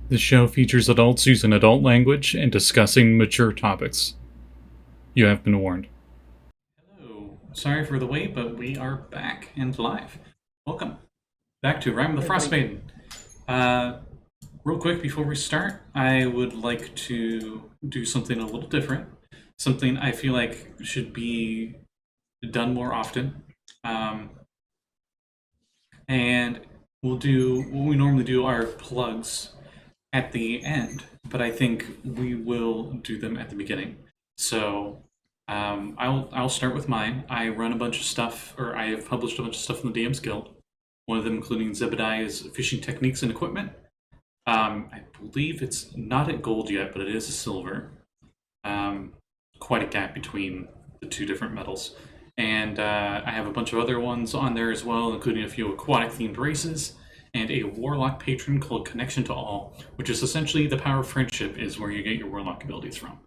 The show features adults using adult language and discussing mature topics. You have been warned. Hello. Sorry for the wait, but we are back and live. Welcome back to Rime the Frostmaiden. Real quick before we start, I would like to do something a little different. Something I feel like should be done more often. And we'll do what we normally do, our plugs at the end, but I think we will do them at the beginning. So I'll start with mine. I run a bunch of stuff, or I have published a bunch of stuff in the DM's Guild. One of them, including Zebediah's fishing techniques and equipment. I believe it's not at gold yet, but it is a silver. Quite a gap between the two different metals. And I have a bunch of other ones on there as well, including a few aquatic themed races and a warlock patron called Connection to All, which is essentially the power of friendship is where you get your warlock abilities from.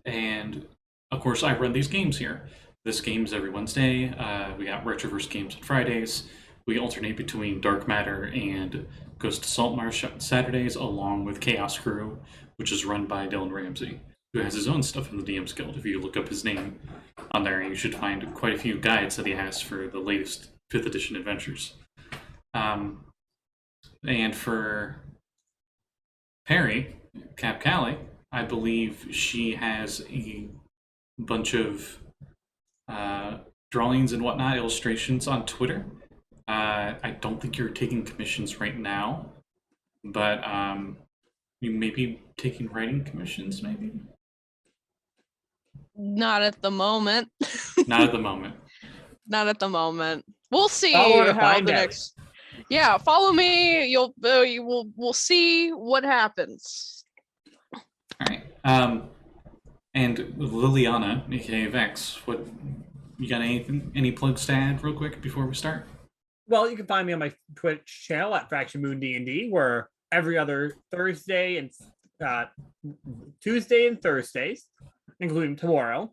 And of course, I run these games here. This game's every Wednesday. We got Retroverse games on Fridays. We alternate between Dark Matter and Ghost of Saltmarsh on Saturdays, along with Chaos Crew, which is run by Dylan Ramsey, who has his own stuff in the DM's Guild. If you look up his name on there, you should find quite a few guides that he has for the latest 5th edition adventures. And for Perry, Cap Callie, I believe she has a bunch of drawings and whatnot, illustrations on Twitter. I don't think you're taking commissions right now, but you may be taking writing commissions, maybe? Not at the moment. Not at the moment. Not at the moment. We'll see Follow how the next. Yeah, follow me. We'll see what happens. All right. And Liliana, aka Vex, what you got? Any plugs to add, real quick, before we start? Well, you can find me on my Twitch channel at Fraction Moon D&D, where every other Thursday and Tuesday and Thursdays, including tomorrow,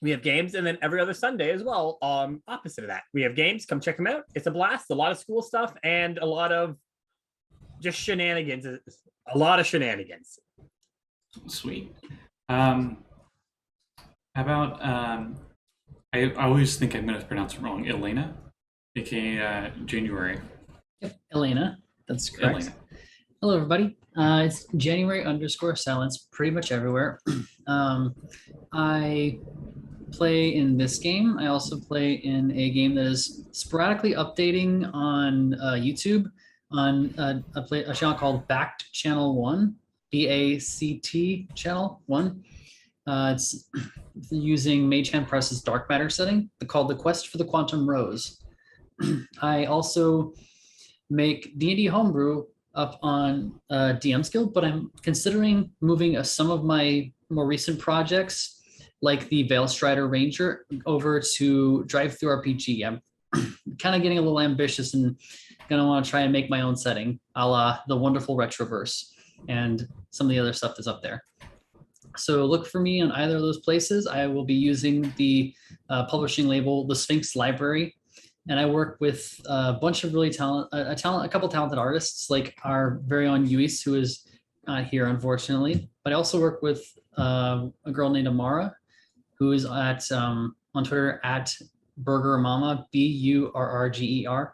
we have games, and then every other Sunday as well. Opposite of that, we have games. Come check them out. It's a blast. A lot of school stuff and a lot of just shenanigans. A lot of shenanigans. Sweet. How about I always think I'm going to pronounce it wrong. Elena, aka January. Yep, Elena. That's correct. Elena. Hello, everybody. It's January_silence pretty much everywhere. I play in this game. I also play in a game that is sporadically updating on YouTube on a channel called Backed Channel 1, BACT Channel 1. It's using Mage Hand Press's Dark Matter setting called The Quest for the Quantum Rose. I also make D&D homebrew up on DM's Guild, but I'm considering moving some of my more recent projects, like the Veil Strider Ranger, over to Drive-Thru RPG. I'm kind of getting a little ambitious and gonna want to try and make my own setting, a la the wonderful Retroverse and some of the other stuff that's up there. So look for me on either of those places. I will be using the publishing label, The Sphinx Library, and I work with a bunch of really a couple talented artists, like our very own Lluis, who is not here, unfortunately. But I also work with a girl named Amara, who is at on Twitter at Burger Mama, BURRGER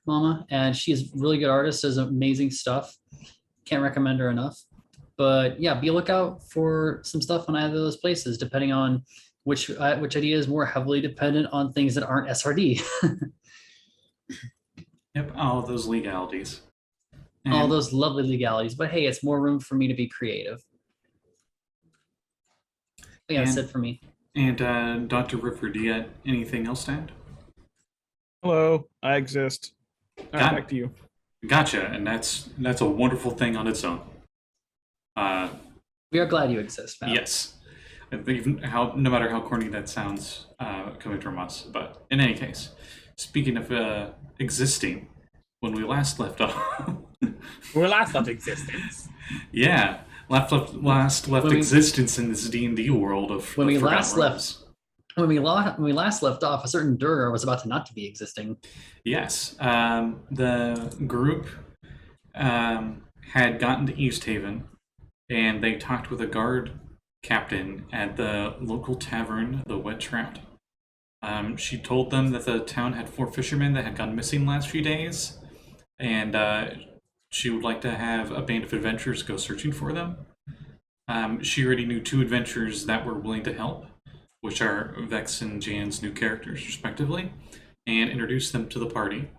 Mama, and she is a really good artist, does amazing stuff. Can't recommend her enough. But yeah, be a lookout for some stuff on either of those places, depending on which idea is more heavily dependent on things that aren't SRD. Yep, all those legalities. And all those lovely legalities. But hey, it's more room for me to be creative. But yeah, that's it for me. And Dr. Ripper, do you got anything else to add? Hello, I exist. Back to you. Gotcha, and that's a wonderful thing on its own. We are glad you exist, Matt. Yes. I think no matter how corny that sounds coming from us. But in any case, speaking of existing, when we last left off... We last left existence. Yeah. Last left existence in this D&D world of when we Forgotten last Realms. when we last left off, a certain Durgar was about to not to be existing. Yes, the group had gotten to East Haven, and they talked with a guard captain at the local tavern, the Wet Trout. She told them that the town had 4 fishermen that had gone missing the last few days, and she would like to have a band of adventurers go searching for them. She already knew 2 adventurers that were willing to help, which are Vex and Jan's new characters, respectively, and introduced them to the party.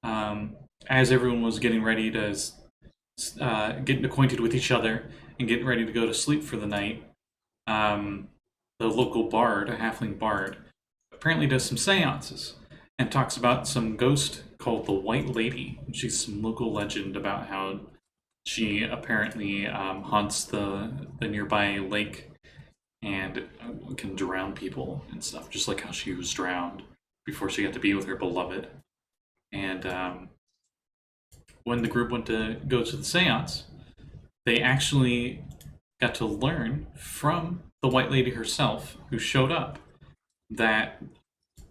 As everyone was getting ready to getting acquainted with each other and getting ready to go to sleep for the night, the local bard, a halfling bard, apparently does some seances and talks about some ghost called the White Lady. She's some local legend about how she apparently haunts the nearby lake and can drown people and stuff, just like how she was drowned before she got to be with her beloved. And when the group went to go to the seance, they actually got to learn from the White Lady herself, who showed up, that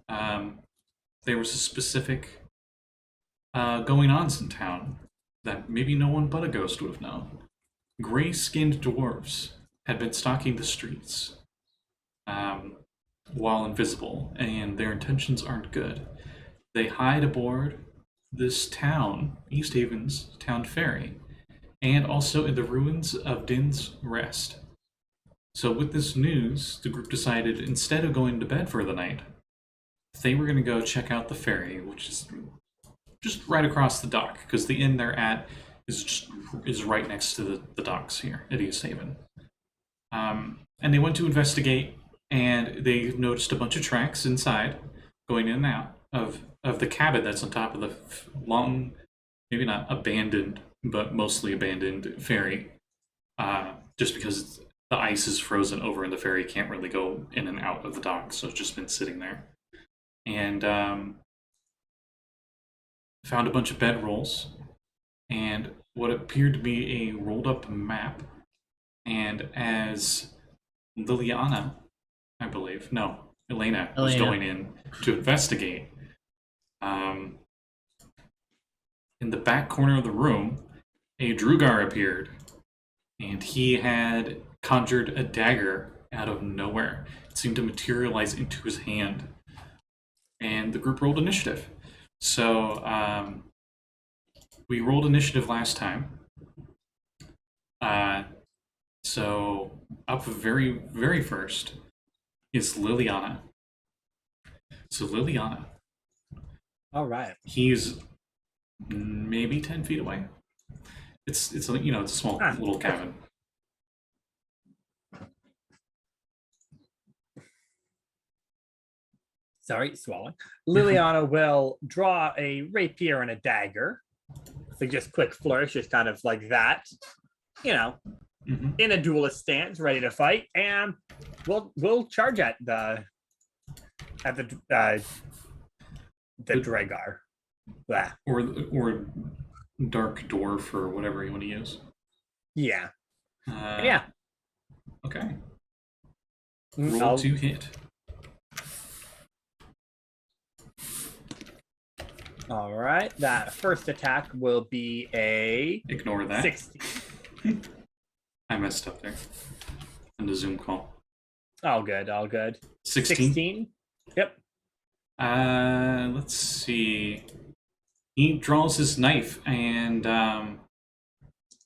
there was a specific going-ons in town that maybe no one but a ghost would have known. Gray-skinned dwarves had been stalking the streets while invisible, and their intentions aren't good. They hide aboard this town, East Haven's town ferry, and also in the ruins of Din's Rest. So with this news, the group decided, instead of going to bed for the night, they were going to go check out the ferry, which is just right across the dock, because the inn they're at is right next to the docks here at East Haven. And they went to investigate, and they noticed a bunch of tracks inside, going in and out of the cabin that's on top of the long, maybe not abandoned, but mostly abandoned ferry. Just because the ice is frozen over and the ferry can't really go in and out of the dock, so it's just been sitting there. And found a bunch of bedrolls and what appeared to be a rolled up map. And as Liliana, I believe, no, Elena was going in to investigate, in the back corner of the room, a Drugar appeared, and he had conjured a dagger out of nowhere. It seemed to materialize into his hand, and the group rolled initiative. So we rolled initiative last time. So up very, very first is Liliana. So Liliana. All right. He's maybe 10 feet away. It's it's a small little cabin. Sorry, swallowing. Liliana will draw a rapier and a dagger. So just quick flourish, just kind of like that. In a duelist stance, ready to fight, and we'll charge at the Dragar. Blah. Or dark dwarf or whatever you want to use. Yeah. Okay. Roll to hit. All right. That first attack will be a Ignore that. 60. I messed up there. In the Zoom call. All good. 16? 16. Yep. Let's see. He draws his knife, and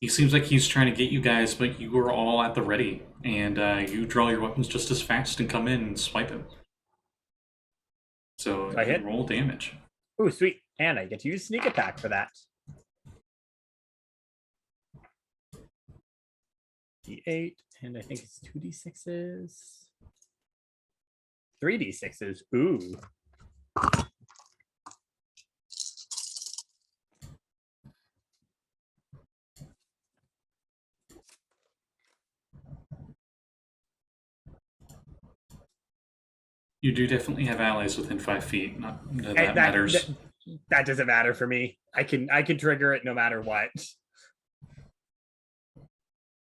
he seems like he's trying to get you guys, but you are all at the ready, and you draw your weapons just as fast and come in and swipe him. So I hit? Roll damage. Ooh, sweet. And I get to use sneak attack for that. D8, and I think it's 2d6s. 3d6s. Ooh. You do definitely have allies within 5 feet. Not that matters. That doesn't matter for me. I can trigger it no matter what.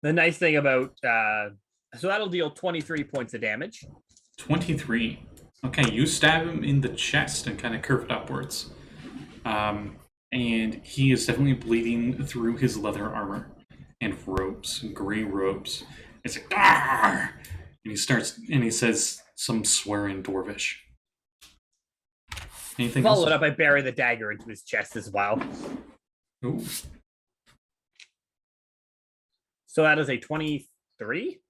The nice thing about so that'll deal 23 points of damage. 23. Okay, you stab him in the chest and kind of curve it upwards. And he is definitely bleeding through his leather armor and robes, gray robes. It's like, "Arr!" And he says some swear in Dwarvish. Anything else? Followed up, I bury the dagger into his chest as well. Ooh. So that is a 23?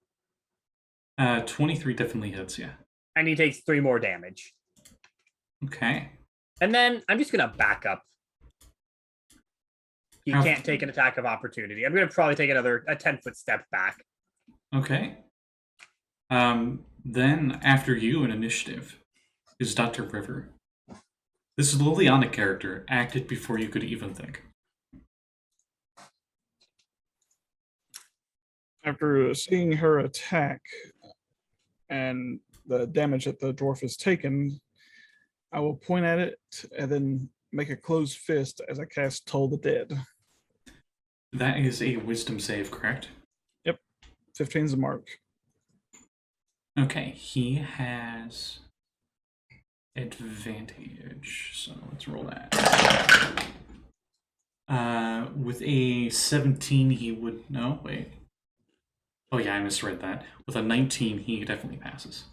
23 definitely hits, yeah. And he takes 3 more damage. Okay. And then I'm just going to back up. He How- can't take an attack of opportunity. I'm going to probably take a 10-foot step back. Okay. Then after you in initiative is Dr. River. This is a Liliana character, acted before you could even think. After seeing her attack and the damage that the dwarf has taken, I will point at it and then make a closed fist as I cast Toll the Dead. That is a wisdom save, correct? 15's a mark. Okay, he has advantage, so let's roll that. With a 17, he would... No, wait. Oh yeah, I misread that. With a 19, he definitely passes.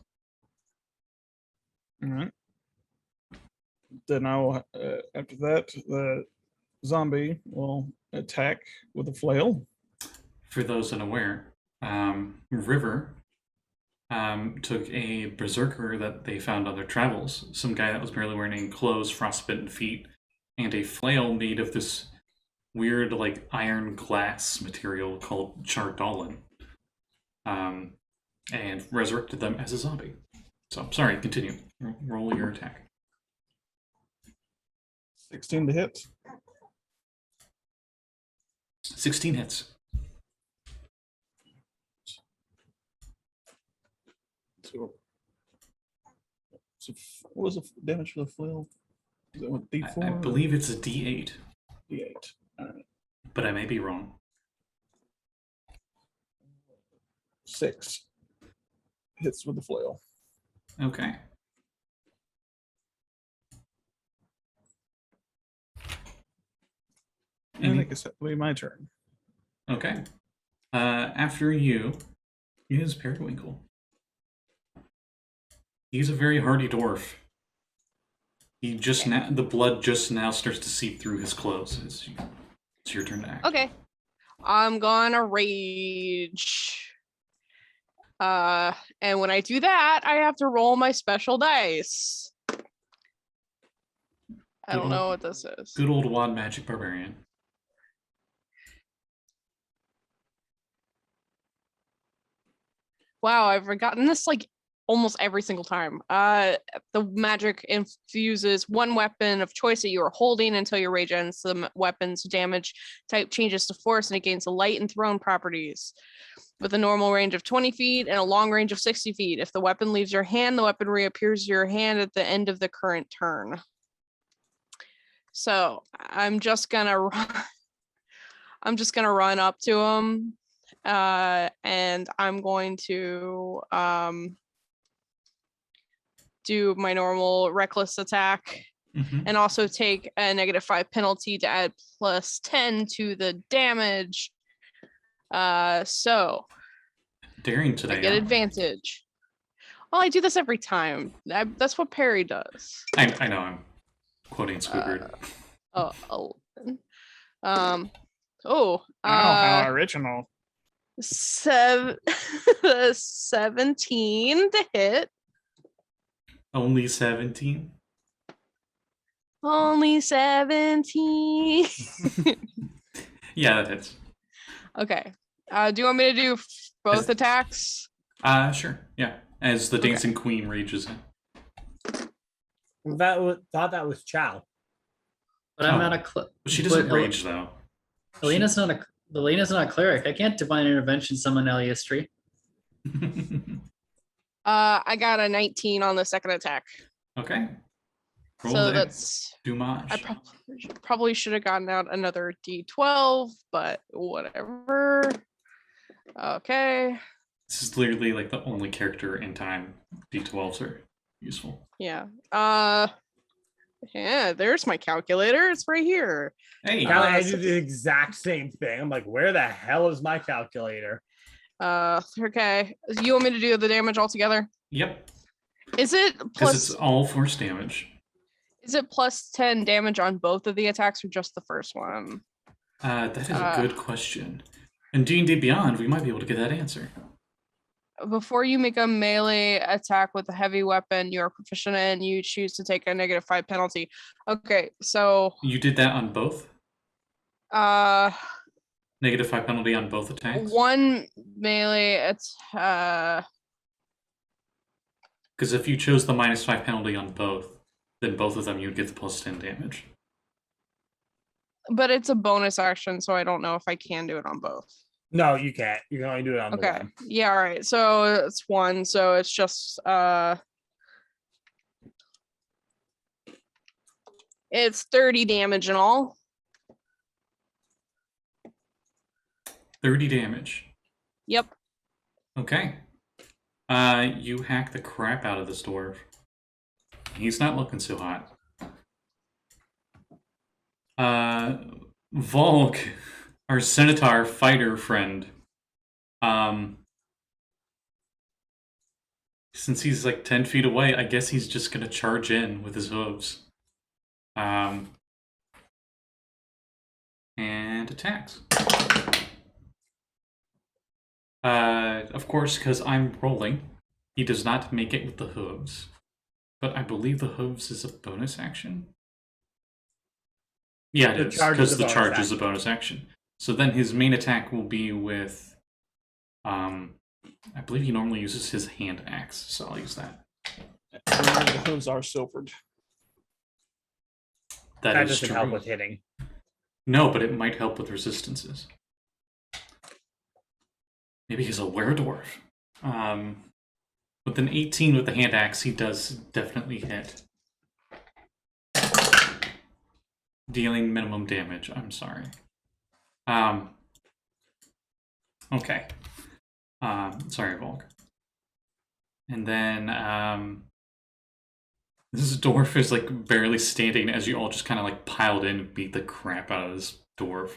All right. Then I will, after that, the zombie will attack with a flail. For those unaware, River took a berserker that they found on their travels, some guy that was barely wearing clothes, frostbitten feet, and a flail made of this weird, like, iron glass material called Chardolin, and resurrected them as a zombie. So, sorry, continue. Roll your attack. 16 to hit. 16 hits. So what was the damage for the flail? Is it with D4? I believe it's a D8, D8. All right. but I may be wrong. 6 hits with the flail. Okay. And I guess that will be my turn. Okay. After you is Periwinkle. He's a very hardy dwarf. He just now, the blood just now starts to seep through his clothes. It's your turn to act. Okay. I'm gonna rage. And when I do that, I have to roll my special dice. I don't know what this is. Good old wand magic barbarian. Wow, I've forgotten this like almost every single time. The magic infuses one weapon of choice that you are holding until your rage ends. The weapon's damage type changes to force and it gains light and thrown properties with a normal range of 20 feet and a long range of 60 feet. If the weapon leaves your hand, the weapon reappears in your hand at the end of the current turn. So I'm just gonna run up to him. And I'm going to do my normal reckless attack and also take a -5 penalty to add +10 to the damage. So Daring today. I get advantage. Well, I do this every time. That's what Perry does. I know, I'm quoting Squidward. How original. 17 to hit. Only 17? Only 17. Yeah, that hits. Okay. Do you want me to do both attacks? Sure. Yeah. As the Dancing Queen rages in. Thought that was Chow. But I'm not a She doesn't rage, though. Alina's not a cleric. I can't divine intervention summon Eliastri. I got a 19 on the second attack. Okay. Roll So that. that's Dumage. I probably should have gotten out another D12, but whatever. Okay. This is literally like the only character in time D12s are useful. Yeah. Yeah, there's my calculator. It's right here. Hey, Callie, I so- do the exact same thing. I'm like, where the hell is my calculator? Okay. You want me to do the damage altogether? yep, Is it because it's plus all force damage. is it plus 10 damage on both of the attacks or just the first one? That is a good question. In D&D Beyond, we might be able to get that answer. Before you make a melee attack with a heavy weapon you're proficient in, you choose to take a -5 penalty. Okay, so You did that on both? -5 penalty on both attacks? one melee Because if you chose the -5 penalty on both, then both of them you'd get the plus 10 damage. but it's a bonus action, so I don't know if I can do it on both. No, you can't. You can only do it on the Okay. one. Yeah, all right. So it's one. So it's just it's 30 damage in all. 30 damage. Yep. Okay. You hack the crap out of this dwarf. He's not looking so hot. Valgg, our Centaur fighter friend, since he's like 10 feet away, I guess he's just gonna charge in with his hooves. And attacks. Of course, because I'm rolling, he does not make it with the hooves. But I believe the hooves is a bonus action. Yeah, The it is, charge because is a the bonus charge is a action. bonus action. So then his main attack will be with, I believe he normally uses his hand axe, so I'll use that. Remember, the hooves are silvered. That That is doesn't true. help with hitting. No, but it might help with resistances. Maybe he's a were-dwarf. With an 18 with the hand axe, he does definitely hit. Dealing minimum damage, I'm sorry. Okay. Sorry, Valgg. And then, this dwarf is like barely standing as you all just kind of like piled in and beat the crap out of this dwarf.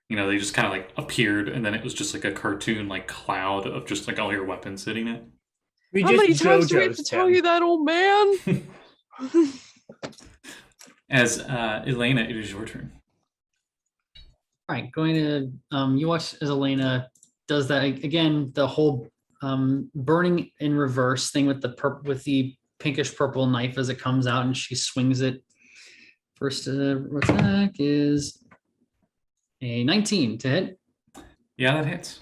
You know, they just kind of like appeared, and then it was just like a cartoon like cloud of just like all your weapons hitting it. We How just many times do we have JoJo's to tell him. you that, old man? As Elena, it is your turn. All right, going to you watch as Elena does that again. The whole burning in reverse thing with the pinkish purple knife as it comes out, and she swings it. First attack is a 19 to hit. Yeah, that hits.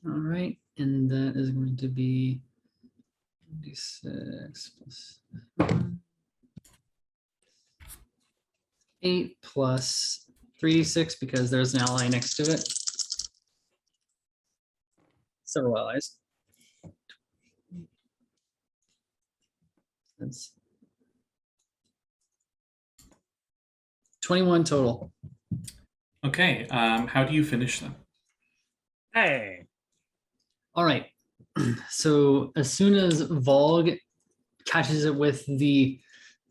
All right, and that is going to be 26 plus 8 plus 3d6 because there's an ally next to it. Several allies. That's 21 total. Okay, how do you finish them? Hey. All right. So as soon as Valgg catches it with the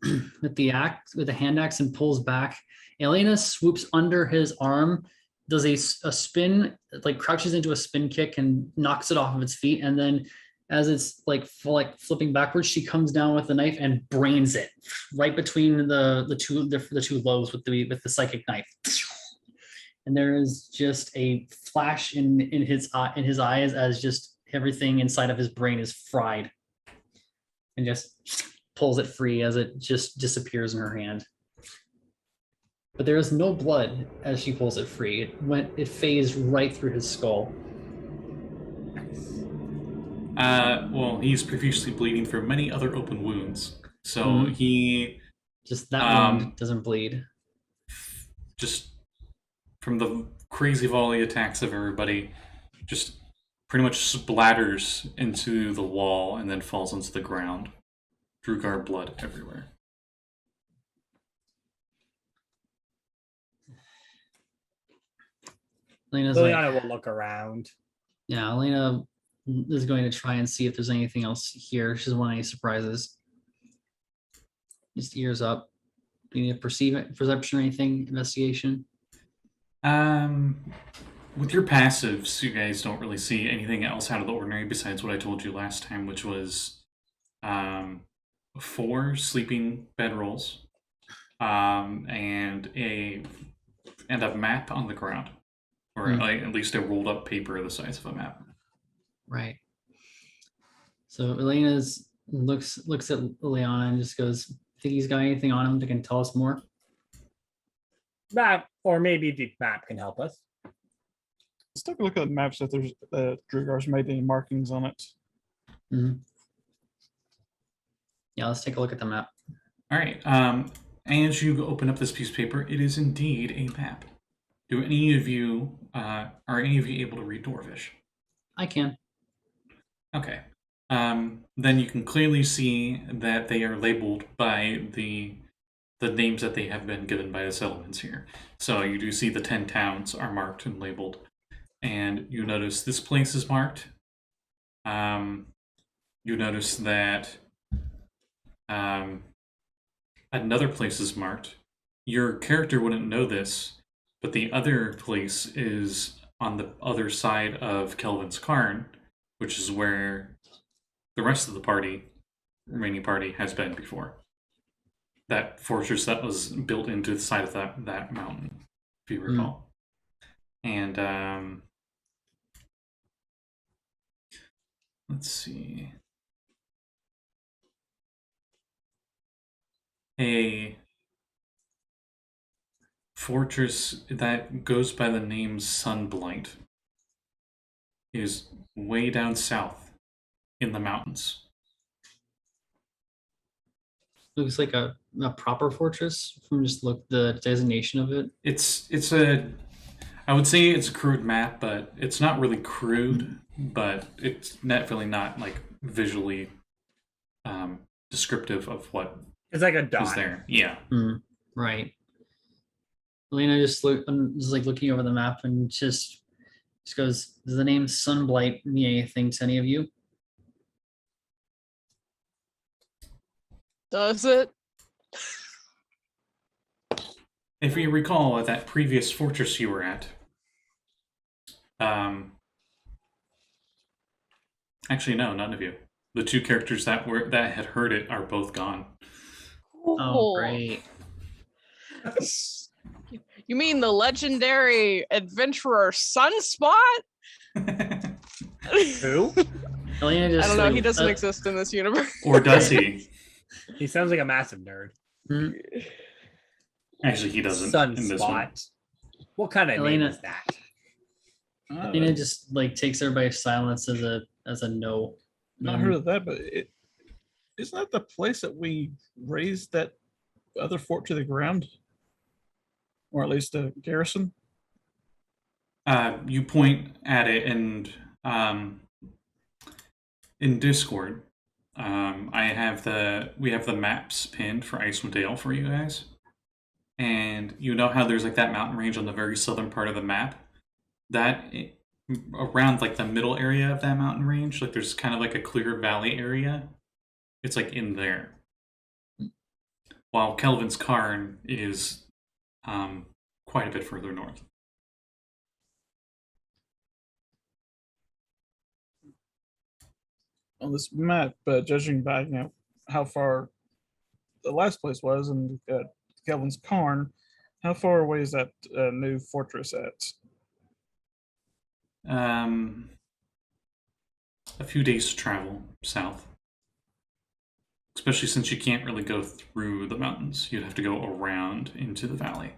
hand axe and pulls back, Elena swoops under his arm, does a spin, like crouches into a spin kick and knocks it off of its feet, and then as it's like flipping backwards, she comes down with the knife and brains it right between the two lobes with the psychic knife. And there is just a flash in his eyes as just everything inside of his brain is fried, and just pulls it free as it just disappears in her hand. But there is no blood as she pulls it free. It phased right through his skull. Well, he's profusely bleeding from many other open wounds, so he Just that wound doesn't bleed. just from the crazy volley attacks of everybody, just pretty much splatters into the wall and then falls into the ground. Drugar blood everywhere. Elena's like, Liliana will look around. yeah, Elena is going to try and see if there's anything else here. She doesn't want any surprises. Just ears up. Do you need to perception or anything? Investigation? With your passives, you guys don't really see anything else out of the ordinary besides what I told you last time, which was 4 sleeping bedrolls, and a map on the ground, or at least a rolled up paper the size of a map. Right. So Elena looks at Liliana and just goes, "Think he's got anything on him that can tell us more?" Map, or maybe the map can help us. Let's take a look at the maps if there's Drugar's made any markings on it. Mhm. Yeah, let's take a look at the map. All right. As you open up this piece of paper, it is indeed a map. Do any of you are any of you able to read Dwarvish? I can. Okay. Then you can clearly see that they are labeled by the names that they have been given by the settlements here. So you do see the 10 towns are marked and labeled. And you notice this place is marked. You notice that another place is marked. Your character wouldn't know this, but the other place is on the other side of Kelvin's Cairn, which is where the rest of the remaining party, has been before. That fortress that was built into the side of that mountain, if you recall. And let's see. A fortress that goes by the name Sunblight is way down south in the mountains. Looks like a proper fortress from just the designation of it. I would say it's a crude map, but it's not really crude, but it's definitely not like visually descriptive of what It's like a is dot. there. Yeah. Right. Elena just like looking over the map and just goes, "Does the name Sunblight mean anything to any of you?" Does it? If you recall, at that previous fortress you were at, actually no, none of you. The 2 characters that had heard it are both gone. Oh, great. You mean the legendary adventurer Sunspot? Who? Elena just I don't know. like, He doesn't exist in this universe. Or does he? He sounds like a massive nerd. Actually, he doesn't in this one. Sunspot. What kind of name Elena- is that? Elena just like takes everybody's silence as a no. Not heard of that, but isn't that the place that we raised that other fort to the ground? Or at least a garrison? You point at it, and in Discord, we have the maps pinned for Icewind Dale for you guys, and you know how there's like that mountain range on the very southern part of the map, that around like the middle area of that mountain range, like there's kind of like a clear valley area. It's like in there, while Kelvin's Cairn is quite a bit further north. On this map, judging by how far the last place was and Kelvin's Cairn, how far away is that new fortress at? A few days to travel south. Especially since you can't really go through the mountains. You'd have to go around into the valley.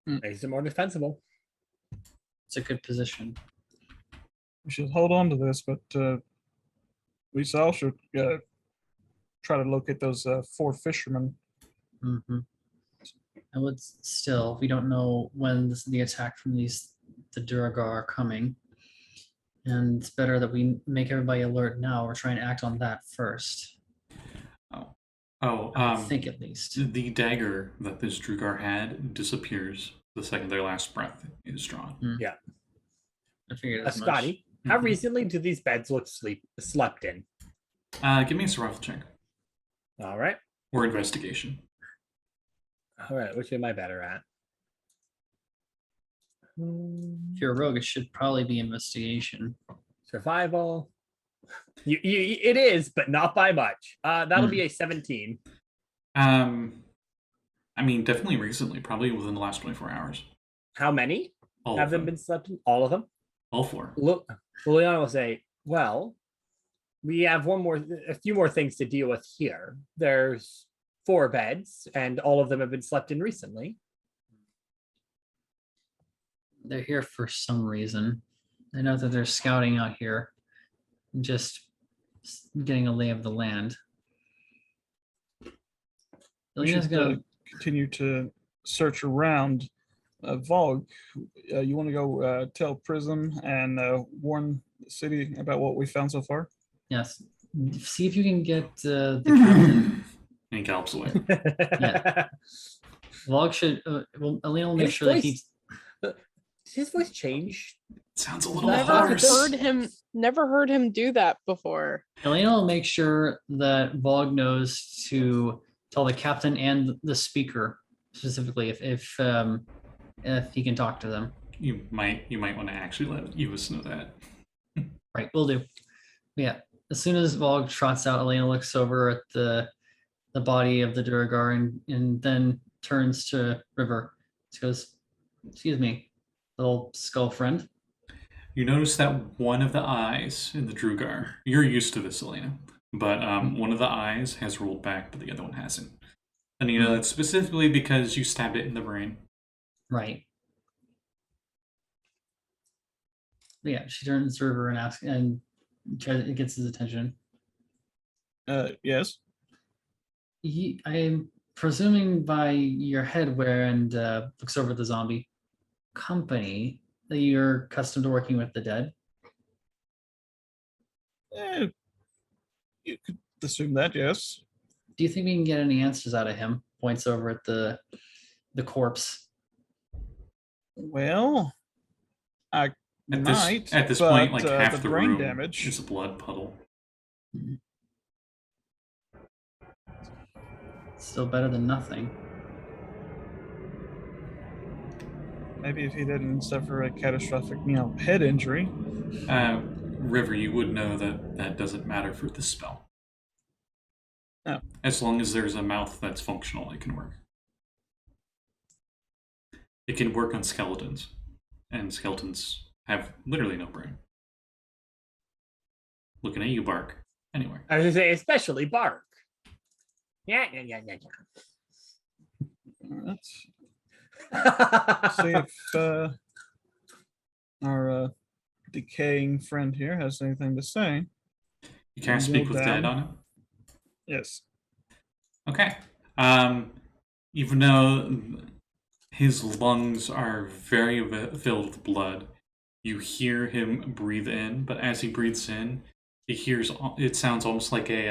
Makes it more defensible. It's a good position. We should hold on to this, but we all should try to locate those 4 fishermen. Mm-hmm. I would still, we don't know when the attack from the Duragar are coming. And it's better that we make everybody alert now or try and act on that first. I think at least. The dagger that this Drugar had disappears the second their last breath is drawn. Yeah. I figured as much. Scotty, how Mhm. recently do these beds look slept in? Give me a survival check All right. or investigation. All right. Which am I better at? If you're a rogue, it should probably be investigation. Survival. It is, but not by much. That'll be a 17. I mean, definitely recently, probably within the last 24 hours. How many All have of them them. been slept in? All of them? All 4. Look, Liliana will say, well, we have a few more things to deal with here. There's 4 beds, and all of them have been slept in recently. They're here for some reason. I know that they're scouting out here, just getting a lay of the land. We Alina's should gonna. continue to search around. Valgg, you want to go tell Prism and warn the city about what we found so far? Yes. See if you can get the captain. And he gallops away. Yeah. Valgg should. Well, Alina will make His sure that voice- he's. Does his voice change? Sounds a little Never harsh. heard him do that before. Alina will make sure that Valgg knows to tell the captain and the speaker specifically if he can talk to them. You might want to actually let Lluis know that. Right, we'll do. Yeah. As soon as Valgg trots out, Alina looks over at the body of the Duragar and then turns to River. She goes, "Excuse me, little skull friend." You notice that one of the eyes in the Drugar, you're used to this, Elena, but one of the eyes has rolled back, but the other one hasn't. And you know that's specifically because you stabbed it in the brain. Right. Yeah, she turns to River and asks, and it gets his attention. Yes. I'm presuming by your headwear and looks over the zombie company that you're accustomed to working with the dead. You could assume that, yes. Do you think we can get any answers out of him? Points over at the corpse. Well, I might. At this point, like but, half the the brain room damage. is a blood puddle. Still better than nothing. Maybe if he didn't suffer a catastrophic, head injury. River, you would know that that doesn't matter for this spell. Oh. As long as there's a mouth that's functional, it can work. It can work on skeletons, and skeletons have literally no brain. Looking at you, Bark. Anyway. I was going to say, especially Bark. Yeah. Let's yeah. see if our decaying friend here has anything to say. You can't Go speak with dead down. on it? Yes. Okay. Even though his lungs are very filled with blood, you hear him breathe in, but as he breathes in, it sounds almost like a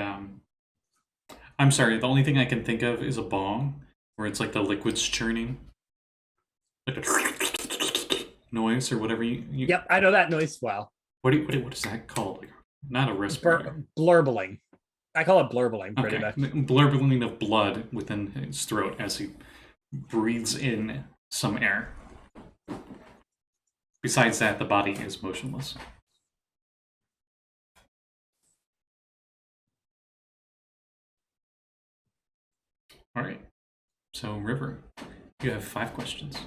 I'm sorry, the only thing I can think of is a bong, where it's like the liquids churning. Like a noise or whatever you Yep, I know that noise well. what is that called? Like, not a respirator. Blurbling. I call it blurbling pretty Okay. much. Blurbling of blood within his throat as he breathes in some air. Besides that, the body is motionless. All right. So, River, you have 5 questions.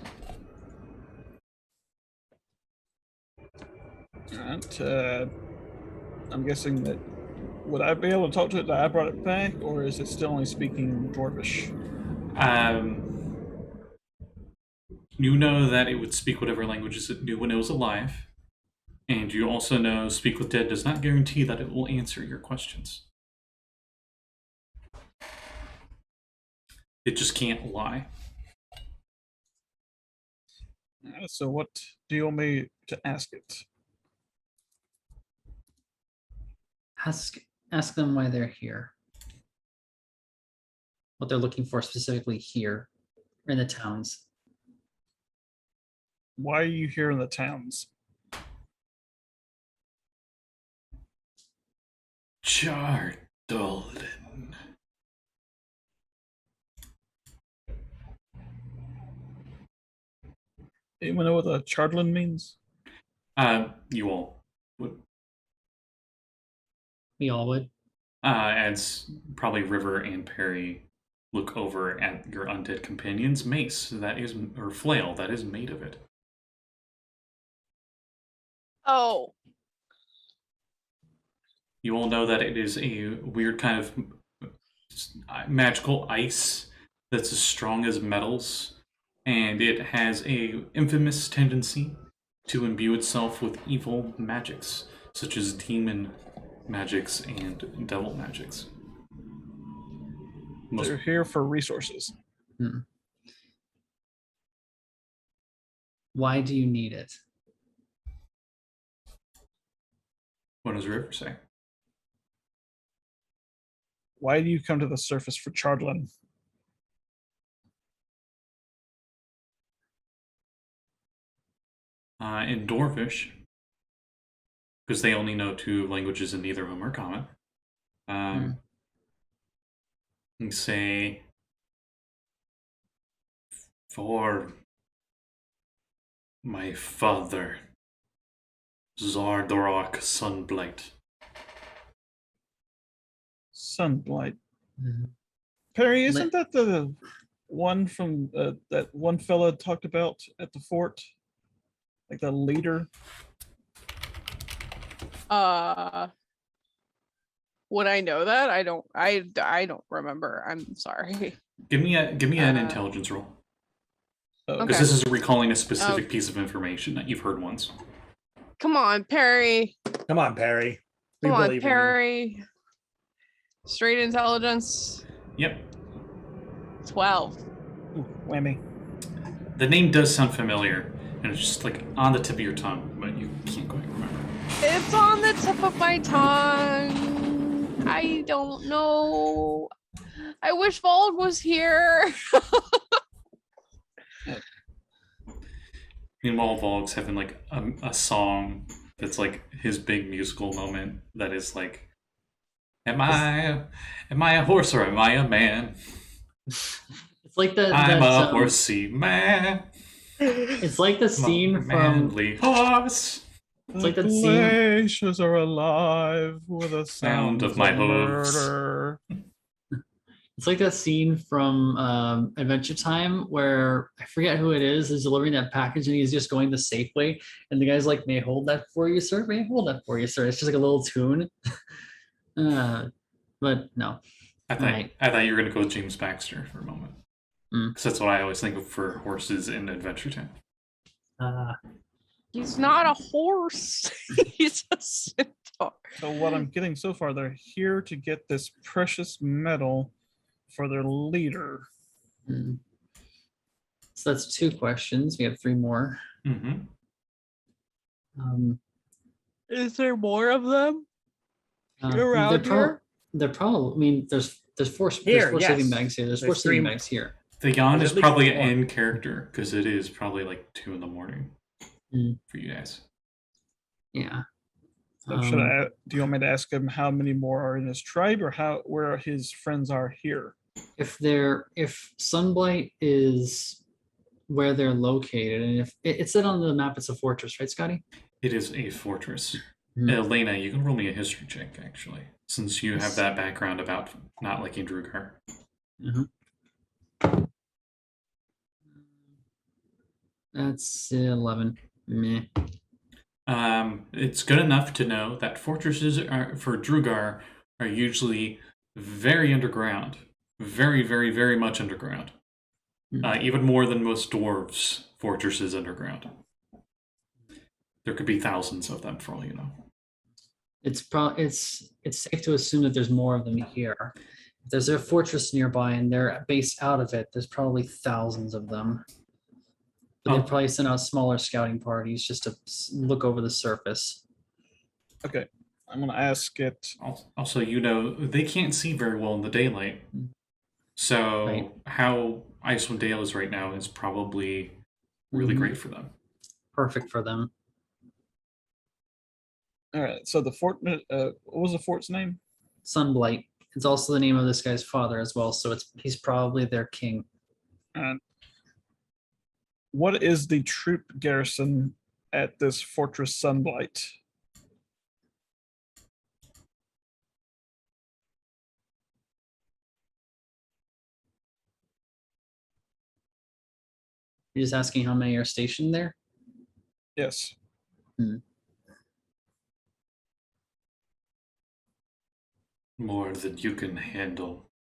Alright. I'm guessing that would I be able to talk to it that I brought it back, or is it still only speaking Dwarvish? You know that it would speak whatever languages it knew when it was alive. And you also know Speak with Dead does not guarantee that it will answer your questions. It just can't lie. So what do you want me to ask it? Ask them why they're here. What they're looking for specifically here in the towns. Why are you here in the towns? Chardolin. Anyone know what a chardlin means? You all would. We all would. As probably River and Perry look over at your undead companion's mace that is, or flail that is made of it. Oh, You all know that it is a weird kind of magical ice that's as strong as metals, and it has a infamous tendency to imbue itself with evil magics, such as demon magics and devil magics. Most, They're here for resources. Why do you need it? what does River say? Why do you come to the surface for chardlin? In Dwarvish, because they only know 2 languages and neither of them are common. You say, for my father, Zardarok Sunblight. Sunblight. Mhm. Perry, isn't that the one from that one fella talked about at the fort? Like the leader? would I know that? I don't. I don't remember. I'm sorry. Give me an Uh, intelligence roll, Oh, because Okay. this is recalling a specific piece of information that you've heard once. Come on, Perry. Come on, Perry. We Come on, believe in you. Perry. Straight intelligence. Yep, 12. Ooh, whammy. the name does sound familiar, and it's just like on the tip of your tongue, but you can't quite remember. It's on the tip of my tongue. I don't know. I wish Valgg was here. Meanwhile, Valgg's having like a song that's like his big musical moment that is like, am I a horse or am I a man? It's like that. I'm that, a horsey man. It's like the I'm a scene from. manly horse. It's like that the scene. glaciers are alive with a sound of my hooves. murder. It's like that scene from Adventure Time where I forget who it is delivering that package and he's just going the safe way, and the guy's like, "May I hold that for you, sir? May I hold that for you, sir?" It's just like a little tune. But no. I thought you were gonna go with James Baxter for a moment, because that's what I always think of for horses in Adventure Time. He's not a horse. He's a centaur. So what I'm getting so far, they're here to get this precious metal for their leader. So that's 2 questions. We have 3 more. Mm-hmm. Is there more of them They're around here? They're probably. I mean, there's 4 Here, sleeping yes. bags here. There's 4 There's sleeping 3 bags here. The yawn There's is at least probably 4. in character because it is probably like 2 a.m. for you guys. Yeah. So do you want me to ask him how many more are in his tribe, or where his friends are here? If Sunblight is where they're located, and if it said on the map it's a fortress, right, Scotty? It is a fortress. Mhm. Elena, you can roll me a history check, actually, since you have that background about not liking Drugar. That's 11. Meh. It's good enough to know that fortresses for Drugar are usually very underground. Very, very, very much underground. Even more than most dwarves' fortresses underground. There could be thousands of them for all you know. It's safe to assume that there's more of them here. If there's a fortress nearby and they're based out of it, there's probably thousands of them. But they'd probably send out smaller scouting parties just to look over the surface. Okay, I'm gonna ask it. Also, you know, they can't see very well in the daylight. So Right. how Icewind Dale is right now is probably really great for them. Perfect for them. All right, so the fort. What was the fort's name? Sunblight. It's also the name of this guy's father as well, so he's probably their king. And what is the troop garrison at this Fortress Sunblight? You're just asking how many are stationed there? Yes. More than you can handle.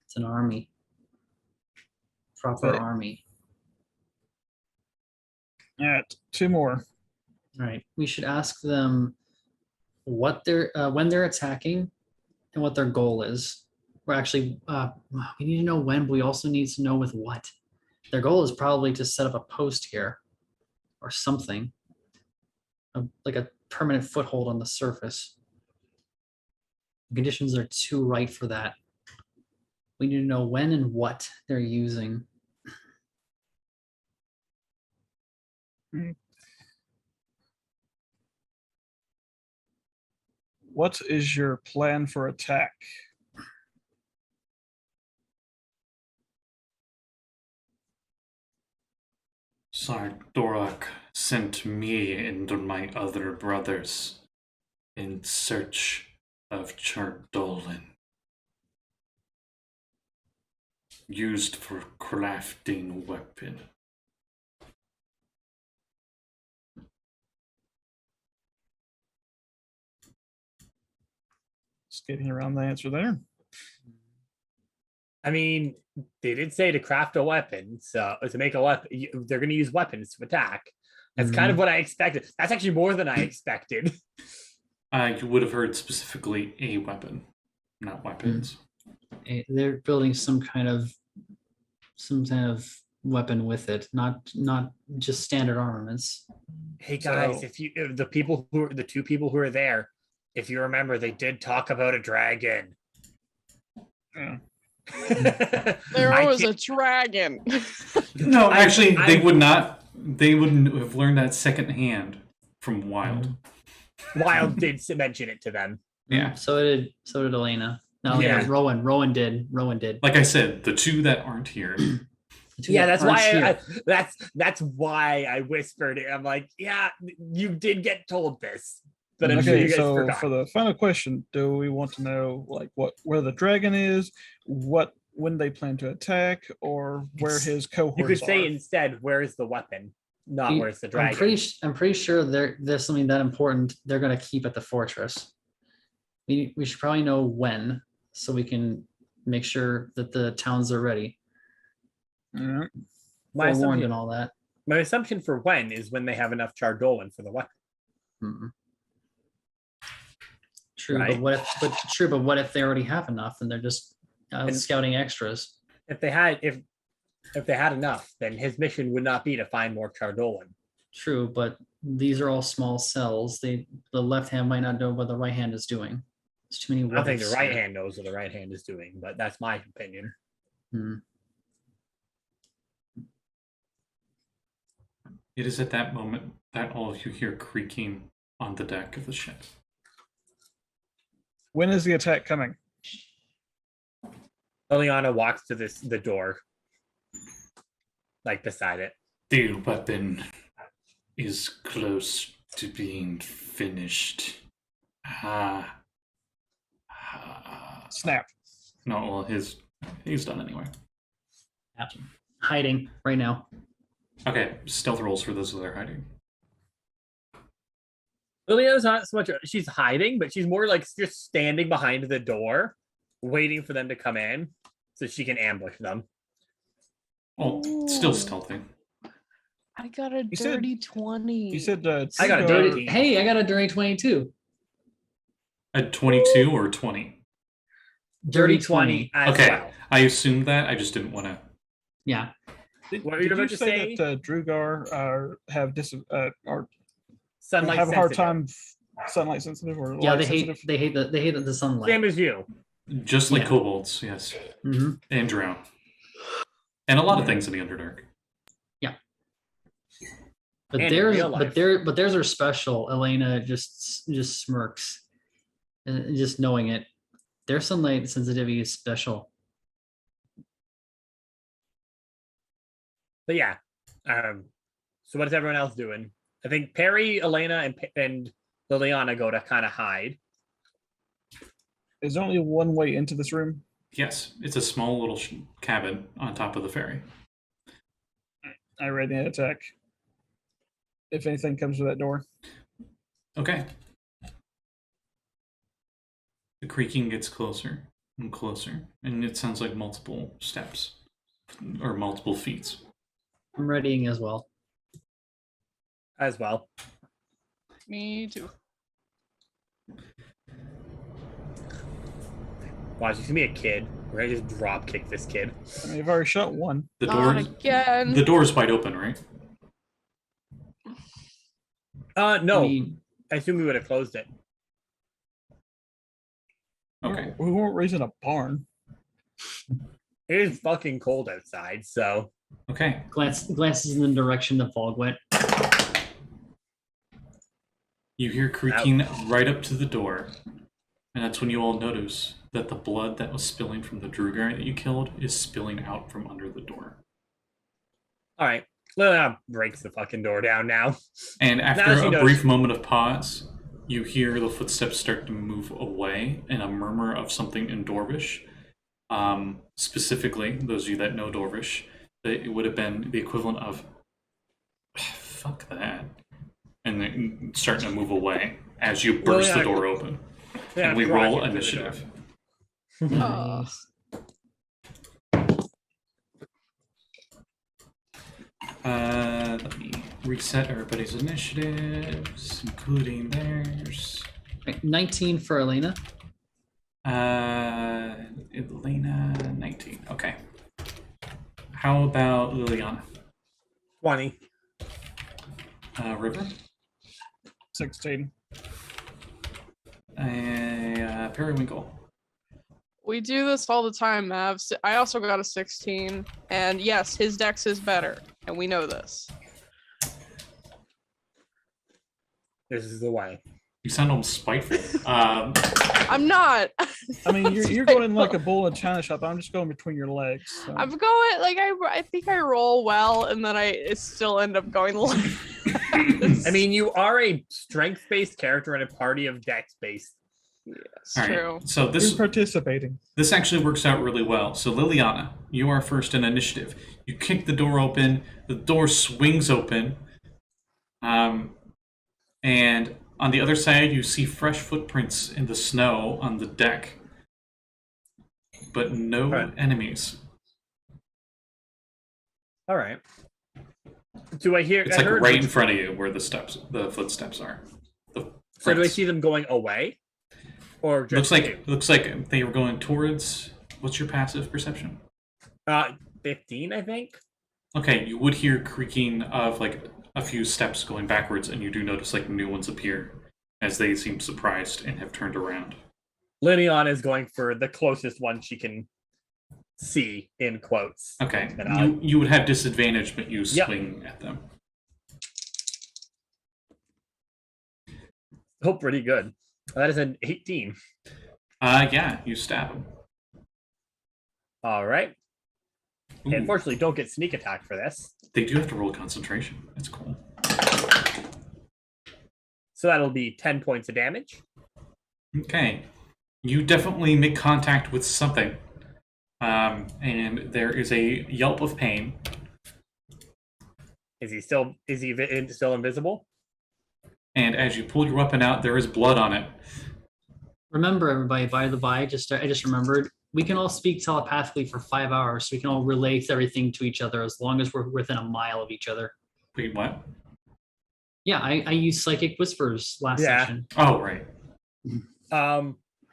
It's an army. Proper Okay. army. All right, 2 more. All right. We should ask them what they're when they're attacking and what their goal is. We're actually we need to know when, but we also need to know with what. Their goal is probably to set up a post here or something. Like a permanent foothold on the surface. The conditions are too right for that. We need to know when and what they're using. What is your plan for attack? Sardorak sent me and my other brothers in search of Chardolin, used for crafting weapon. Skating around the answer there. I mean, they did say to craft a weapon, so to make a weapon, they're going to use weapons to attack. That's kind of what I expected. That's actually more than I expected. You would have heard specifically a weapon, not weapons. They're building some kind of weapon with it, not just standard armaments. Hey guys, So- if the 2 people who are there, if you remember, they did talk about a dragon. Yeah. There I was a can't- dragon. No, actually, they I- would not. They wouldn't have learned that secondhand from Wild. Wild did mention it to them. Yeah. So did Elena. No, Yeah. yeah, Rowan did. Like I said, the 2 that aren't here. The two Yeah, that that's aren't why here. that's why I whispered it. I'm like, yeah, you did get told this, but I'm sure Okay, you guys so forgot. for the final question, do we want to know like where the dragon is, when they plan to attack, or where his cohorts You could say are? instead, where's the weapon, not You- where's the dragon. I'm pretty sure there's something that important they're going to keep at the fortress. We should probably know when, so we can make sure that the towns are ready, Alright. my, forewarned and assumption, all that. my assumption for when is when they have enough Chardolin for the weapon. Mhm. True, Right. but what if they already have enough and they're just And- scouting extras? If they had enough, then his mission would not be to find more Chardolin. True, but these are all small cells. The left hand might not know what the right hand is doing. There's too many. I don't think the what-ifs right here. hand knows what the right hand is doing, but that's my opinion. Hmm. It is at that moment that all you hear creaking on the deck of the ship. When is the attack coming? Liliana walks to the door, like beside it. The weapon is close to being finished. Snap. No, well, he's done anyway. Hiding right now. Okay, stealth rolls for those that are hiding. Liliana's not so much, she's hiding, but she's more like just standing behind the door, waiting for them to come in so she can ambush them. Oh, still Ooh. stealthy. I got a You said- dirty 20. You said I got a Tigo- dirty- Hey, I got a dirty 22. At 22 or 20? Dirty 20 as Okay, well. I assumed that. I just didn't want to. Yeah. Did, What were you did about to say? that Drugar or Sunlight have a hard sensitive. time sunlight sensitive or Yeah, light they sensitive? hate the sunlight. Same as you. Just like Yeah. kobolds, yes. Hmm. And drow. And a lot of things in the Underdark. But And in theirs, real life. but theirs are special. Elena just smirks. And just knowing it, their sunlight sensitivity is special. But yeah. So what is everyone else doing? I think Perry, Elena, and Liliana go to kind of hide. Is there only one way into this room? Yes, it's a small little cabin on top of the ferry. I ready to attack. If anything comes to that door. Okay. The creaking gets closer and closer, and it sounds like multiple steps or multiple feet. I'm readying as well. As well. Me too. Watch, he's gonna be a kid. We're gonna just drop kick this kid. I mean, I've already shot one. The Not door, again. the door's wide open, right? No. I mean, I assume we would have closed it. Okay. We weren't raising a barn. It is fucking cold outside, so Okay. glances in the direction that Valgg went. You hear creaking right up to the door, and that's when you all notice that the blood that was spilling from the Drew guy that you killed is spilling out from under the door. all right. Liliana breaks the fucking door down now. And after Now she a knows. brief moment of pause, you hear the footsteps start to move away and a murmur of something in Dwarvish. Specifically, those of you that know Dwarvish, it would have been the equivalent of fuck that. And then starting to move away as you burst the door open. Yeah, And we rock roll it through the initiative. door. Nice. Let me reset everybody's initiatives, including theirs. Right, 19 for Elena. Elena, 19. Okay. How about Liliana? 20. River? 16. Periwinkle. We do this all the time, Mavs. I also got a 16. And yes, his dex is better. And we know this. This is the way. You sound almost spiteful. I'm not. I mean, you're going in like a bull in a china shop. I'm just going between your legs. So. I'm going like I think I roll well, and then I still end up going like. I mean, you are a strength-based character in a party of dex-based. It's All right, true. so You're participating. this actually works out really well. So Liliana, you are first in initiative. You kick the door open. The door swings open. And on the other side, you see fresh footprints in the snow on the deck, but no Right. enemies. All right. Do I hear? It's I like heard right in front of you where the footsteps are. So do I prints. see them going away, or just Looks like they were going towards. What's your passive perception? 15, I think. Okay, you would hear creaking of like a few steps going backwards, and you do notice like new ones appear as they seem surprised and have turned around. Liliana is going for the closest one she can see, in quotes. Okay, And you would have disadvantage, but you Yep. swing at them. Oh, pretty good. That is an 18. Yeah, you stab them. All right. Ooh, Unfortunately, don't get sneak attack for this. they do have to roll concentration. That's cool. So that'll be 10 points of damage. Okay, you definitely make contact with something, and there is a yelp of pain. Is he still invisible? And as you pull your weapon out, there is blood on it. Remember, everybody, by the by, I just remembered, we can all speak telepathically for 5 hours. So we can all relate everything to each other as long as we're within a mile of each other. Wait, what? Yeah, I used psychic whispers last Yeah. session. Oh, right.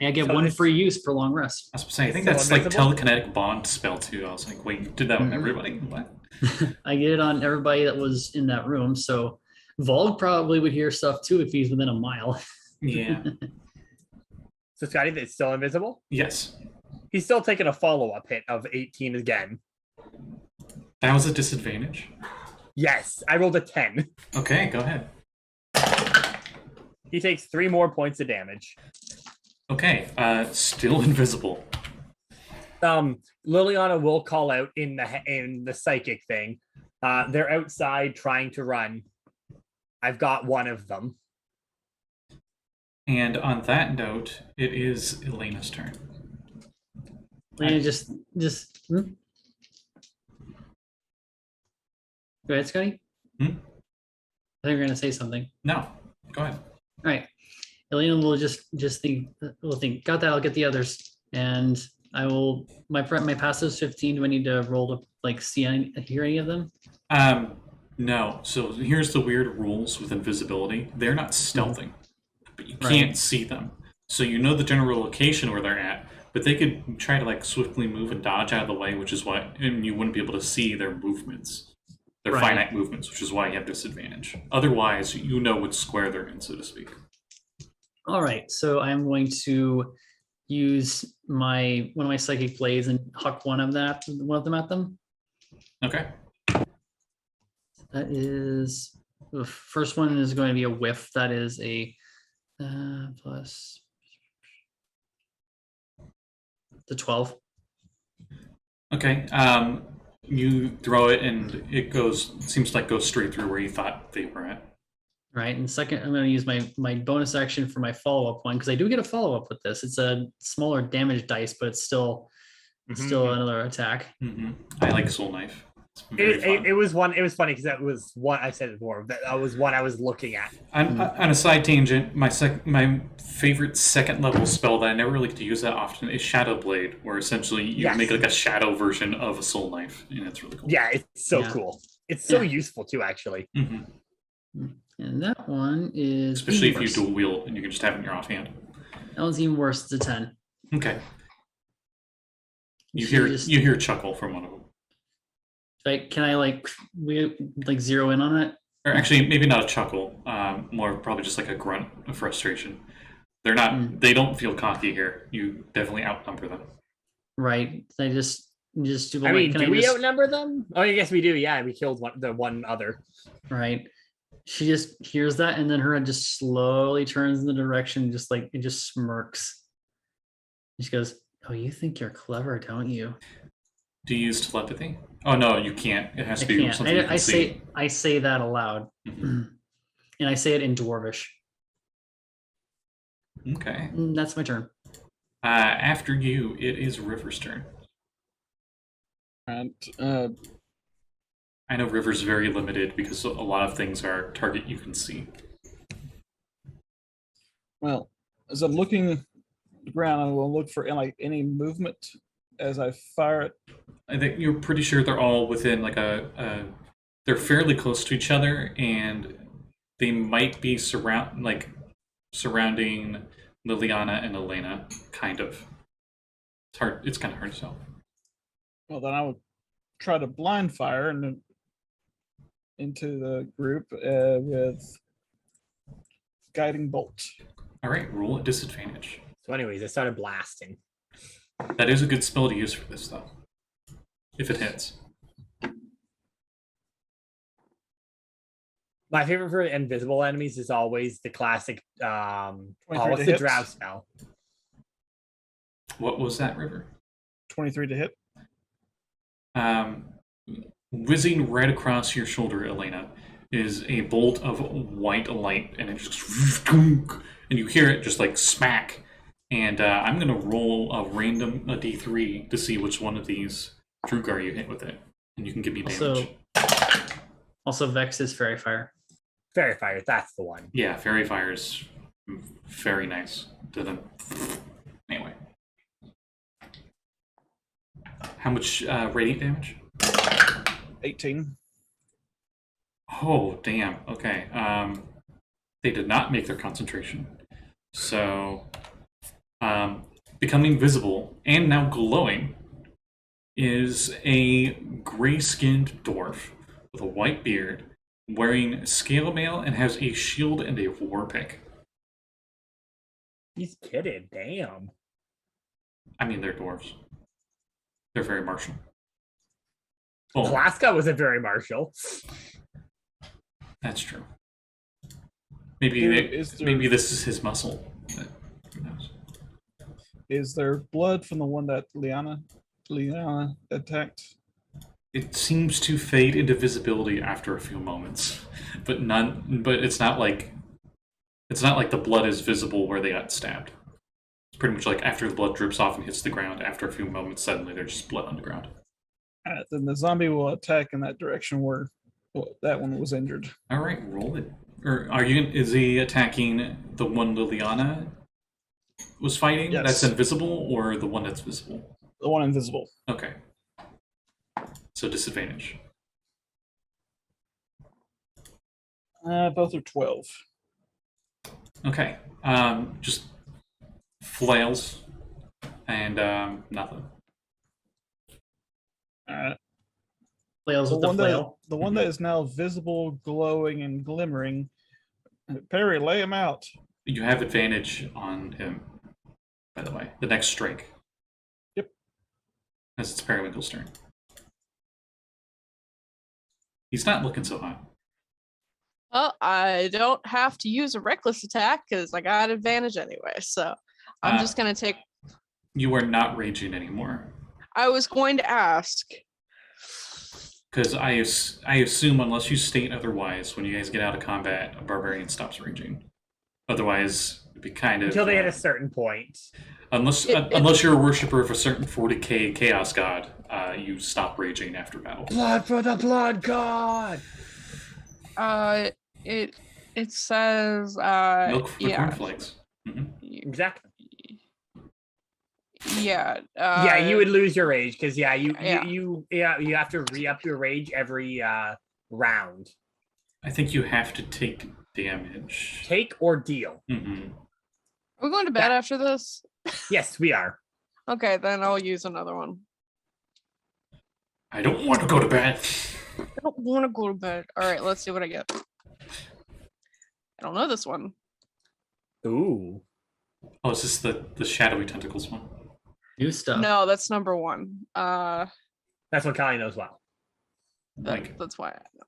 I get So one it's- free use per long rest. I was saying, I think Still that's like invisible? telekinetic bond spell too. I was like, wait, you did that with Mhm. everybody? What? I get it on everybody that was in that room. So Valgg probably would hear stuff too if he's within a mile. Yeah. So Scotty is still invisible. Yes. He's still taking a follow-up hit of 18 again. That was a disadvantage. Yes, I rolled a 10. Okay, go ahead. He takes 3 more points of damage. Okay, still invisible. Liliana will call out in the psychic thing. They're outside trying to run. I've got one of them. And on that note, it is Elena's turn. And just go ahead, Scotty. Hmm? I think you're gonna say something. No, go ahead. All right. Elena will just think, got that, I'll get the others. And I will, my passive's 15. Do I need to roll to like hear any of them? No. So here's the weird rules with invisibility. They're not stealthing, but you can't see them. So you know the general location where they're at, but they could try to like swiftly move and dodge out of the way, which is why, and you wouldn't be able to see their movements. Their finite movements, which is why you have disadvantage. Otherwise, you know which square they're in, so to speak. All right, so I'm going to use one of my psychic blades and huck one of them at them. Okay. That is the first one is going to be a whiff. That is a plus the 12. Okay. You throw it and it seems like goes straight through where you thought they were at. Right, and second, I'm going to use my bonus action for my follow-up one because I do get a follow-up with this. It's a smaller damage dice, but it's still another attack. Mm-hmm. I like Soul Knife. It was one. It was funny because that was one I said it before. That was one I was looking at. On a side tangent, my favorite second level spell that I never really get to use that often is Shadow Blade, where essentially you make like a shadow version of a Soul Knife, and it's really cool. Yeah, it's so cool. It's so useful too, actually. Mm-hmm. And that one is especially if you dual wield and you can just have it in your offhand. That one's even worse. It's a 10. Okay. You hear a chuckle from one of them. Like, can I zero in on it? Or actually, maybe not a chuckle. More probably just like a grunt of frustration. They're not. They don't feel cocky here. You definitely outnumber them. Right. I just do. I mean, do we outnumber them? Oh, I guess we do. Yeah, we killed the one other. Right. She just hears that, and then her head just slowly turns in the direction, just like it just smirks. And she goes, "Oh, you think you're clever, don't you?" Do you use telepathy? Oh no, you can't. It has to be something you can see. I say that aloud, and I say it in Dwarvish. Okay. That's my turn. After you, it is River's turn. And I know River's very limited because a lot of things are target you can see. well, as I'm looking at the ground, I will look for any movement as I fire it. I think you're pretty sure they're all within like they're fairly close to each other, and they might be surrounding Liliana and Elena, kind of. It's hard. It's kind of hard to tell. Well, then I would try to blind fire into the group with guiding bolt. All right, roll at disadvantage. So, anyways, I started blasting. That is a good spell to use for this, though, if it hits. My favorite for invisible enemies is always the classic. What's the drow spell? What was that, River? 23 to hit. Whizzing right across your shoulder, Elena, is a bolt of white light, and it just and you hear it just like smack. And I'm gonna roll a d3 to see which one of these Drugar you hit with it, and you can give me damage. Also, Vex is Fairy Fire. Fairy Fire, that's the one. Yeah, Fairy Fire is very nice to them. Anyway, how much radiant damage? 18. Oh, damn. Okay. They did not make their concentration. So, becoming visible and now glowing is a gray-skinned dwarf with a white beard, wearing scale mail and has a shield and a war pick. He's kidding. Damn. I mean, they're dwarves. They're very martial. Oh, Alaska wasn't very martial. that's true. Maybe this is his muscle. But who knows? Is there blood from the one that Liana attacked? It seems to fade into visibility after a few moments, but it's not like the blood is visible where they got stabbed. It's pretty much like after the blood drips off and hits the ground, after a few moments, suddenly there's just blood on the ground. Then the zombie will attack in that direction where that one was injured. All right, roll it. Or is he attacking the one Liliana was fighting? Yes. That's invisible, or the one that's visible? The one invisible. Okay. So disadvantage. Both are 12. Okay. Just flails and nothing. Flails with the flail. The one that is now visible, glowing, and glimmering. Perry, lay him out. You have advantage on him, by the way. The next strike. Yep. As it's Periwinkle Stern. He's not looking so hot. Well, I don't have to use a reckless attack because I got advantage anyway. So I'm just gonna take. You are not raging anymore. I was going to ask. Because I assume, unless you state otherwise, when you guys get out of combat, a barbarian stops raging. Otherwise, it'd be kind of Until they hit a certain point. unless you're a worshiper of a certain 40k chaos god, you stop raging after battle. Blood for the blood god. It says Milk for yeah. cornflakes. Mhm. Exactly. Yeah. Yeah, you would lose your rage because you have to re-up your rage every round. I think you have to take damage. Take or deal. Mm-hmm. Are we going to bed after this? Yes, we are. Okay, then I'll use another one. I don't want to go to bed. I don't want to go to bed. All right, let's see what I get. I don't know this one. Ooh. Oh, is this the shadowy tentacles one? New stuff. No, that's number one. That's what Callie knows well. That's why I have that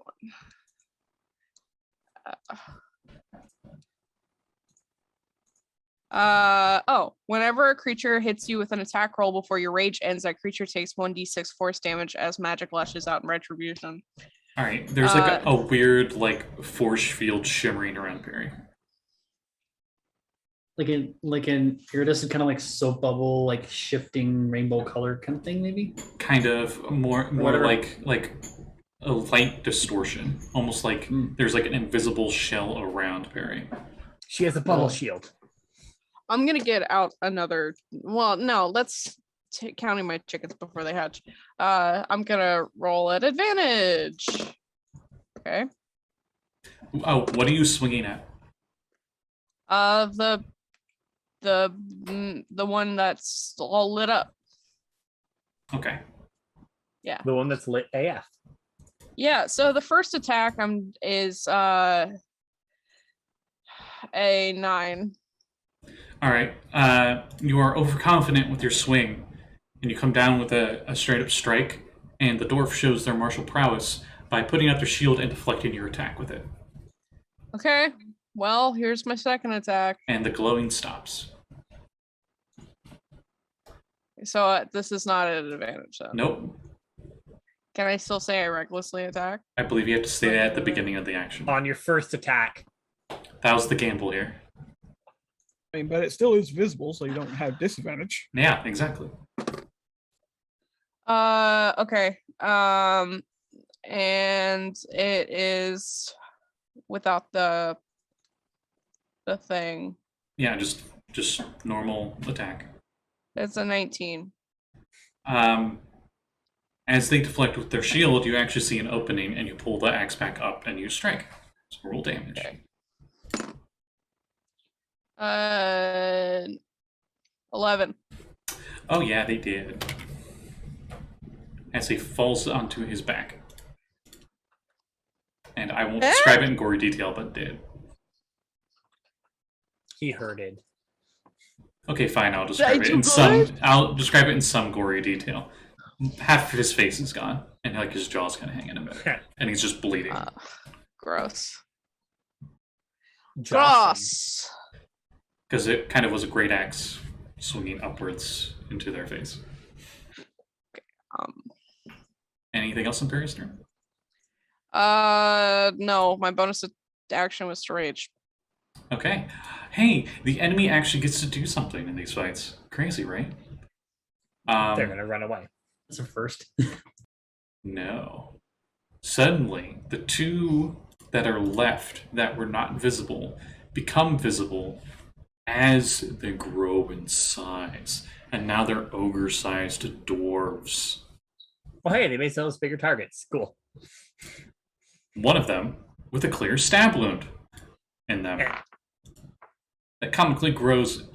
one. Whenever a creature hits you with an attack roll before your rage ends, that creature takes 1d6 force damage as magic lashes out in retribution. All right, there's like a weird like force field shimmering around Perry. Like in iridescent kind of like soap bubble, like shifting rainbow color kind of thing, maybe. Kind of more Whatever. like a light distortion, almost like there's like an invisible shell around Perry. She has a bubble shield. I'm gonna get out another. Well, no, let's counting my chickens before they hatch. I'm gonna roll at advantage. Okay. Oh, what are you swinging at? The one that's all lit up. Okay. Yeah. The one that's lit AF. Yeah. So the first attack is a 9. All right. You are overconfident with your swing, and you come down with a straight up strike, and the dwarf shows their martial prowess by putting up their shield and deflecting your attack with it. Okay. Well, here's my second attack. And the glowing stops. So this is not an advantage, then. Nope. Can I still say I recklessly attack? I believe you have to say that at the beginning of the action. On your first attack. That was the gamble here. I mean, but it still is visible, so you don't have disadvantage. Yeah, exactly. Okay. And it is without the thing. Yeah, just normal attack. It's a 19. As they deflect with their shield, you actually see an opening, and you pull the axe back up, and you strike. So roll damage. Okay. 11. Oh yeah, they did. As he falls onto his back. And I won't describe it in gory detail, but did. He hurted. Okay, fine. I'll describe it in some gory detail. Half of his face is gone, and like his jaw's kind of hanging a bit, and he's just bleeding. Gross. Jocelyn. Gross. Because it kind of was a great axe swinging upwards into their face. Um, Anything else in Perry's turn? no, my bonus action was to rage. Okay. Hey, the enemy actually gets to do something in these fights. Crazy, right? They're gonna run away. That's a first. No. Suddenly, the two that are left that were not visible become visible as they grow in size. And now they're ogre-sized dwarves. Well, hey, they made those bigger targets. Cool. One of them with a clear stab wound in them. That comically grows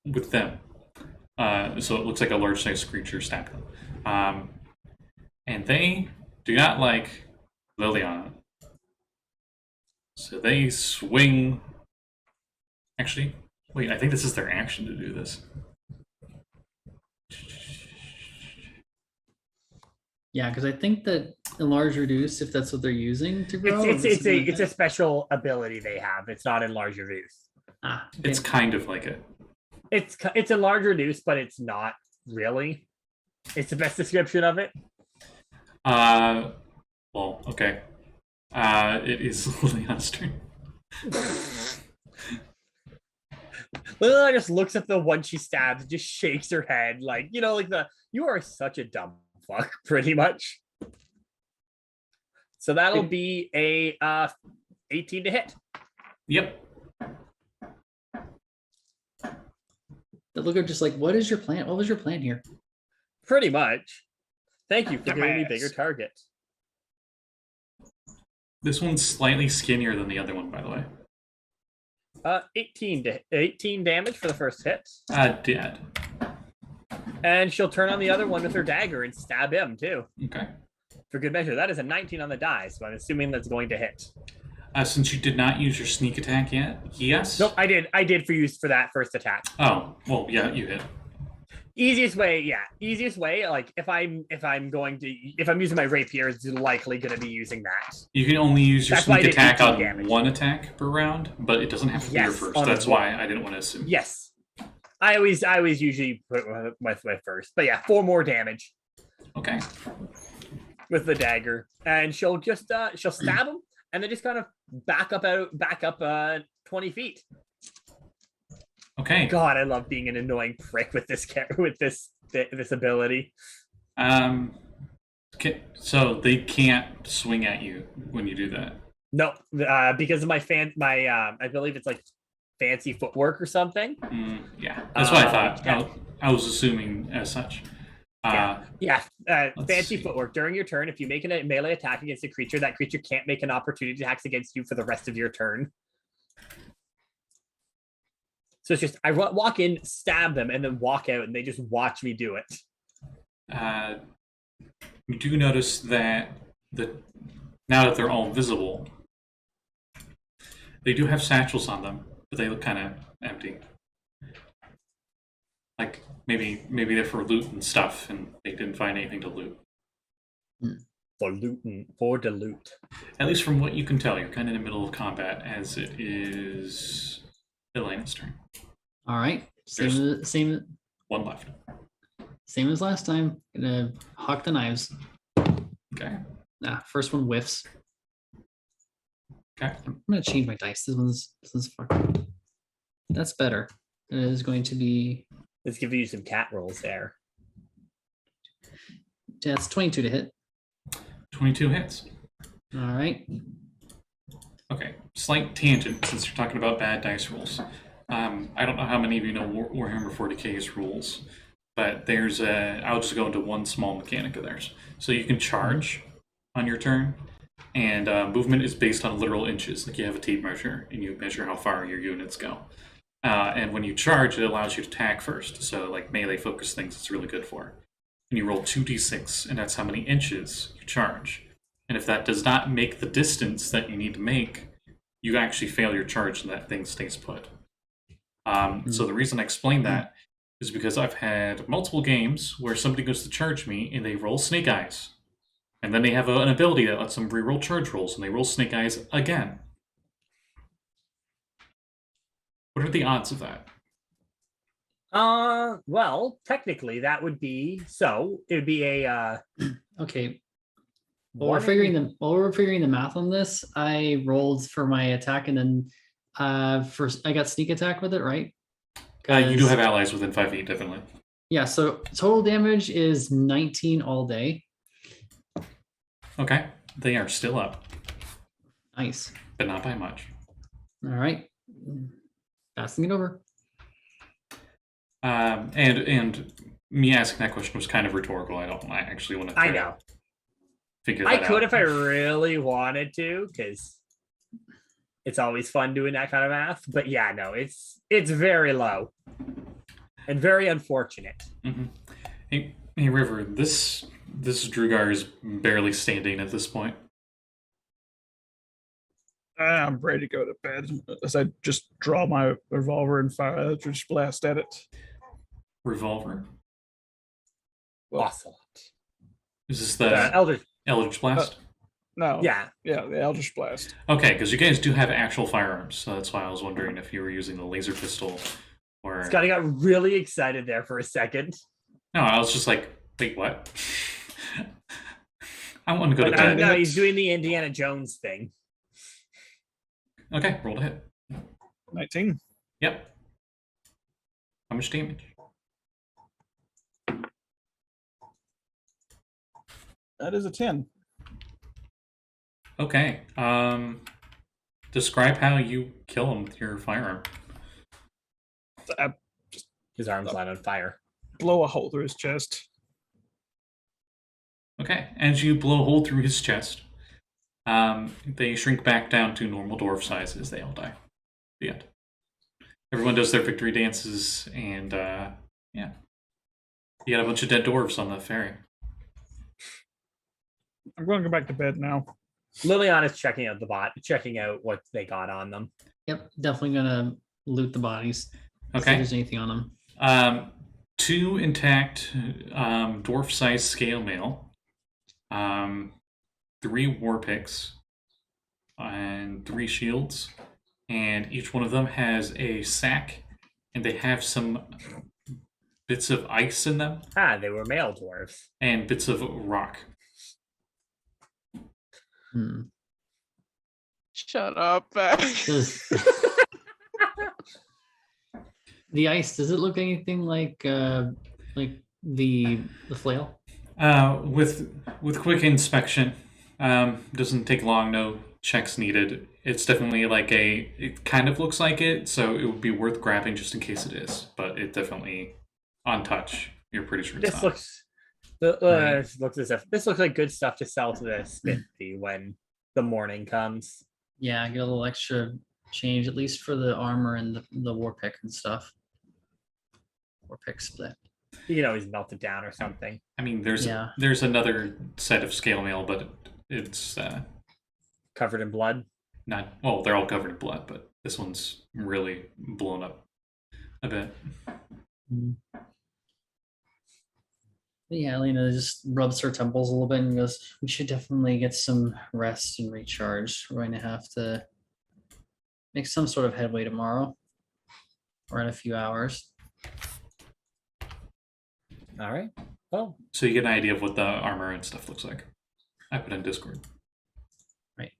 with them. So it looks like a large-sized creature stabbed them. And they do not like Liliana. So they swing. Actually, wait, I think this is their action to do this. Yeah, because I think that enlarge reduce, if that's what they're using to grow. It's a special ability they have. It's not enlarge reduce. It's kind of like it. It's enlarge reduce, but it's not really. It's the best description of it. Well, okay. It is Liliana's turn. Liliana just looks at the one she stabs, just shakes her head, like, you are such a dumb fuck, pretty much. So that'll be a 18 to hit. Yep. The looker just like, what is your plan? What was your plan here? Pretty much. Thank you for Dumbass. giving me bigger targets. This one's slightly skinnier than the other one, by the way. 18 damage for the first hit. Dead. And she'll turn on the other one with her dagger and stab him too. Okay. For good measure. That is a 19 on the die, so I'm assuming that's going to hit. Since you did not use your sneak attack yet, yes? Nope, I did. I did for that first attack. Oh, well, yeah, you hit. Easiest way, like if I'm using my rapier, it's likely gonna be using that. You can only use your That's why I sneak did attack 18 on damage. one attack per round, but it doesn't have to be your Yes, first. on That's a- why I didn't want to assume. Yes. I always usually put my first. But yeah, 4 more damage Okay. with the dagger. And she'll just she'll stab him and then just kind of back up 20 feet. Okay. God, I love being an annoying prick with this this ability. So they can't swing at you when you do that. No, because of my I believe it's like fancy footwork or something. Yeah, that's what I thought. Yeah. I was assuming as such. Fancy see. footwork. During your turn, if you make a melee attack against a creature, that creature can't make an opportunity attacks against you for the rest of your turn. So it's just I walk in, stab them, and then walk out, and they just watch me do it. You do notice that now that they're all visible, they do have satchels on them, but they look kind of empty. Like maybe they're for loot and stuff, and they didn't find anything to loot. For the loot. At least from what you can tell, you're kind of in the middle of combat, as it is Elena's turn. All right. There's- Same One left. as last time. Gonna hawk the knives. Okay. First one whiffs. Okay. I'm gonna change my dice. This one's fucking. That's better. It is going to be. Let's give you some cat rolls there. That's 22 to hit. 22 hits. All right. Okay, slight tangent since you're talking about bad dice rolls. I don't know how many of you know Warhammer 40k's rules, but I'll just go into one small mechanic of theirs. So you can charge on your turn, and movement is based on literal inches. Like you have a tape measure, and you measure how far your units go. And when you charge, it allows you to attack first. So like melee focus things, it's really good for. And you roll 2d6, and that's how many inches you charge. And if that does not make the distance that you need to make, you actually fail your charge and that thing stays put. So the reason I explain that is because I've had multiple games where somebody goes to charge me and they roll Snake Eyes. And then they have an ability that lets them reroll charge rolls, and they roll Snake Eyes again. What are the odds of that? Well, technically that would be so. It would be a Okay. one in- While we're figuring the math on this, I rolled for my attack and then first I got sneak attack with it, right? You do 'Cause- have allies within 5 feet, definitely. Yeah, so total damage is 19 all day. Okay, they are still up, Nice. but not by much. All right. Passing it over. And me asking that question was kind of rhetorical. I actually want to. I know. Figure I that could out. if I really wanted to, because it's always fun doing that kind of math. But yeah, no, it's very low and very unfortunate. Mhm. Hey, River, this Drugar is barely standing at this point. I'm ready to go to bed as I just draw my revolver and fire Eldritch Blast at it. Revolver. Ocelot. Is this The the Eldritch. Eldritch Blast? No. Yeah. Yeah, the Eldritch Blast. Okay, because you guys do have actual firearms, so that's why I was wondering if you were using the laser pistol or. Scotty got really excited there for a second. No, I was just like, wait, what? I want to go to But bed. no, he's doing the Indiana Jones thing. Okay, roll to hit. 19. Yep. How much damage? That is a 10. Okay. Describe how you kill him with your firearm. I His arms light on fire. blow a hole through his chest. Okay. As you blow a hole through his chest, they shrink back down to normal dwarf sizes. They all die. The end. Everyone does their victory dances, and yeah, you got a bunch of dead dwarves on the ferry. I'm going to go back to bed now. Liliana is checking out checking out what they got on them. Yep, definitely gonna loot the bodies. See if Okay. there's anything on them. 2 intact dwarf-sized scale mail, 3 war picks, and 3 shields, and each one of them has a sack, and they have some bits of ice in them They were male dwarves. and bits of rock. Hmm. Shut up. Does the ice? Does it look anything like the flail? With quick inspection, doesn't take long. No checks needed. It's definitely like it kind of looks like it, so it would be worth grabbing just in case it is. But it definitely, on touch, you're pretty sure it's This not. looks. Right. This looks like good stuff to sell to the smithy when the morning comes. Yeah, get a little extra change, at least for the armor and the war pick and stuff. War pick split. You can always melt it down or something. I mean, there's Yeah. there's another set of scale mail, but it's Covered in blood. not. Well, they're all covered in blood, but this one's really blown up a bit. Yeah, Lena just rubs her temples a little bit and goes, "We should definitely get some rest and recharge. We're going to have to make some sort of headway tomorrow, or in a few hours." All right. Well, So you get an idea of what the armor and stuff looks like. I put in Discord. Right.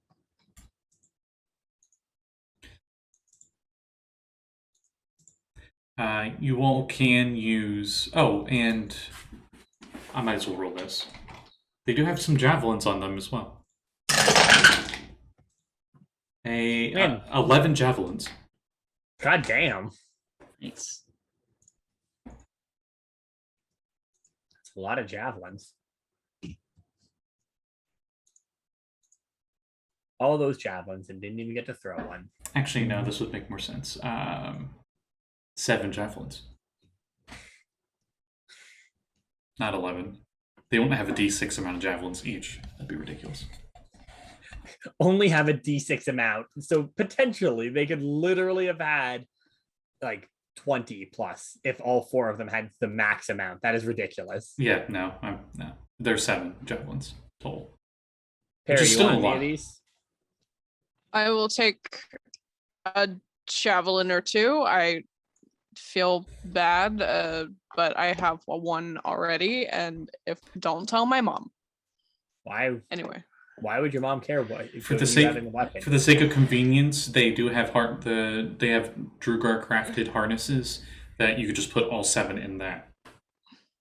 You all can use. Oh, and I might as well roll this. They do have some javelins on them as well. 11 javelins. god damn. Nice. That's a lot of javelins. All those javelins and didn't even get to throw one. Actually, no, this would make more sense. 7 javelins. Not 11. They won't have a d6 amount of javelins each. That'd be ridiculous. Only have a d6 amount. So potentially they could literally have had like 20 plus if all 4 of them had the max amount. That is ridiculous. Yeah, no. There's 7 javelins total. Perry, is you still want a any lot. of these? I will take a javelin or 2. I feel bad, but I have a one already, and if don't tell my mom. Why? Anyway. Why would your mom care what For the you sake having a weapon? for the sake of convenience, they do have they have Drugar crafted harnesses that you could just put all 7 in that.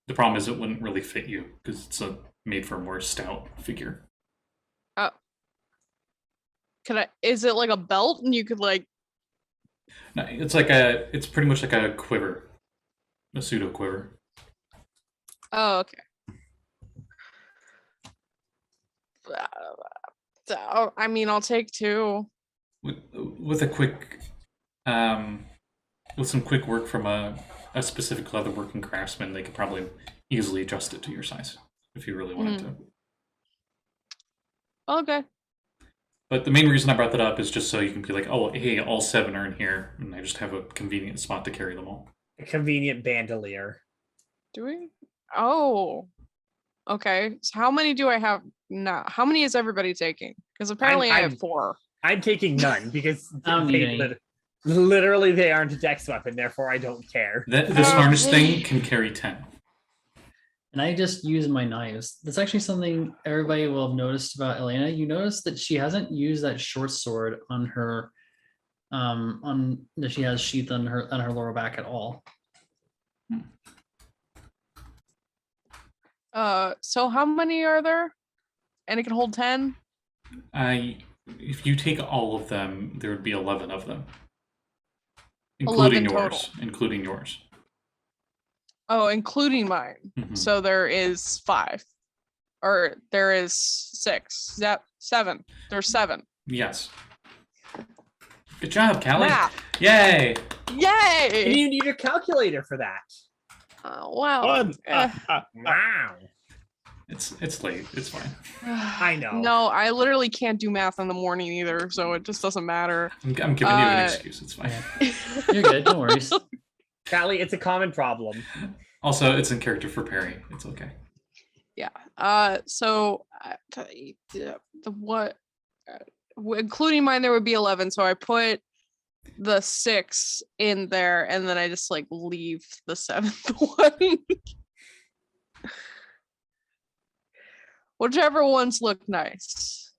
The problem is it wouldn't really fit you because it's made for a more stout figure. Is it like a belt and you could like? No, it's pretty much like a quiver, a pseudo quiver. Oh, okay. So, I mean, I'll take 2. With a quick, with some quick work from a specific leatherworking craftsman, they could probably easily adjust it to your size if you really wanted to. Okay. But the main reason I brought that up is just so you can be like, oh, hey, all 7 are in here, and I just have a convenient spot to carry them all. A convenient bandolier. Do we? Oh. Okay. So how many do I have now? How many is everybody taking? Because apparently I have 4. I'm taking none because I don't need any. literally they aren't a dex weapon, therefore I don't care. This harness thing can carry 10. And I just use my knives. That's actually something everybody will have noticed about Elena. You notice that she hasn't used that short sword on her, on that she has sheath on her lower back at all. So how many are there? And it can hold 10? If you take all of them, there would be 11 of them. 11 Including yours. total. Including yours. Oh, including mine. Mhm. So there is 5. Or there is 6. Yep, 7. There's 7. Yes. Good job, Callie. Math. Yay! Yay! You need a calculator for that. Wow. One. Wow. It's late. It's fine. I know. No, I literally can't do math in the morning either, so it just doesn't matter. I'm giving you an excuse. It's fine. You're good. No worries. Callie, it's a common problem. Also, it's in character for Perry. It's okay. Yeah. So what? Including mine, there would be 11. So I put the 6 in there, and then I just like leave the 7th one. Whichever ones look nice.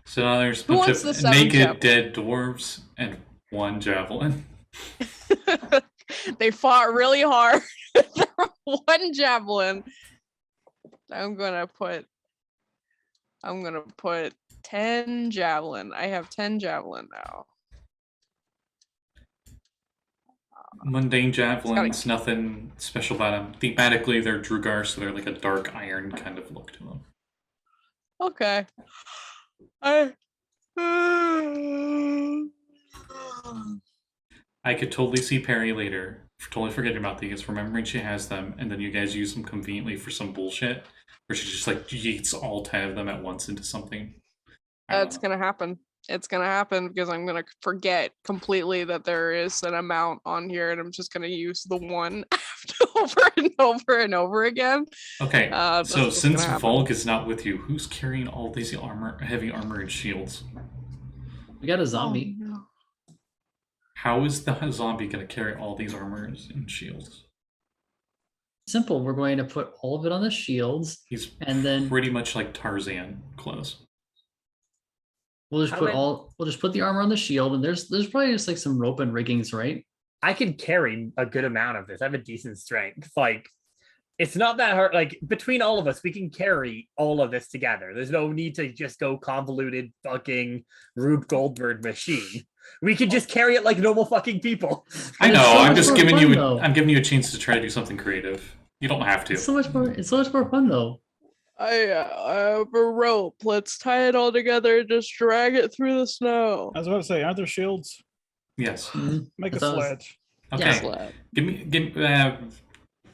So now there's a Who bunch wants the of 7 naked javelin? dead dwarves and 1 javelin. They fought really hard. 1 javelin. I'm gonna put 10 javelin. I have 10 javelin now. Mundane javelins, nothing special about them. Thematically, they're Drugar, so they're like a dark iron kind of look to them. Okay. I could totally see Perry later, totally forgetting about these, remembering she has them, and then you guys use them conveniently for some bullshit, where she just like yeets all 10 of them at once into something. That's gonna happen. It's gonna happen because I'm gonna forget completely that there is an amount on here, and I'm just gonna use the one over and over and over again. Okay, that's so what's since gonna happen. Valgg is not with you, who's carrying all these heavy armor and shields? We got a zombie. Oh, no. How is the zombie going to carry all these armors and shields? Simple. We're going to put all of it on the shields, He's and then pretty much like Tarzan clothes. we'll just put the armor on the shield, and there's probably just like some rope and riggings, right? I could carry a good amount of this. I have a decent strength. Like, it's not that hard. Like, between all of us, we can carry all of this together. There's no need to just go convoluted fucking Rube Goldberg machine. We could just carry it like normal fucking people. I know. It's so I'm much just more giving fun, you. though. I'm giving you a chance to try to do something creative. You don't have to. It's so much more fun though. I have a rope. Let's tie it all together and just drag it through the snow. I was about to say, aren't there shields? Yes. Mhm. Make a I thought it was- sledge. Okay. Yeah. Sled. Give me.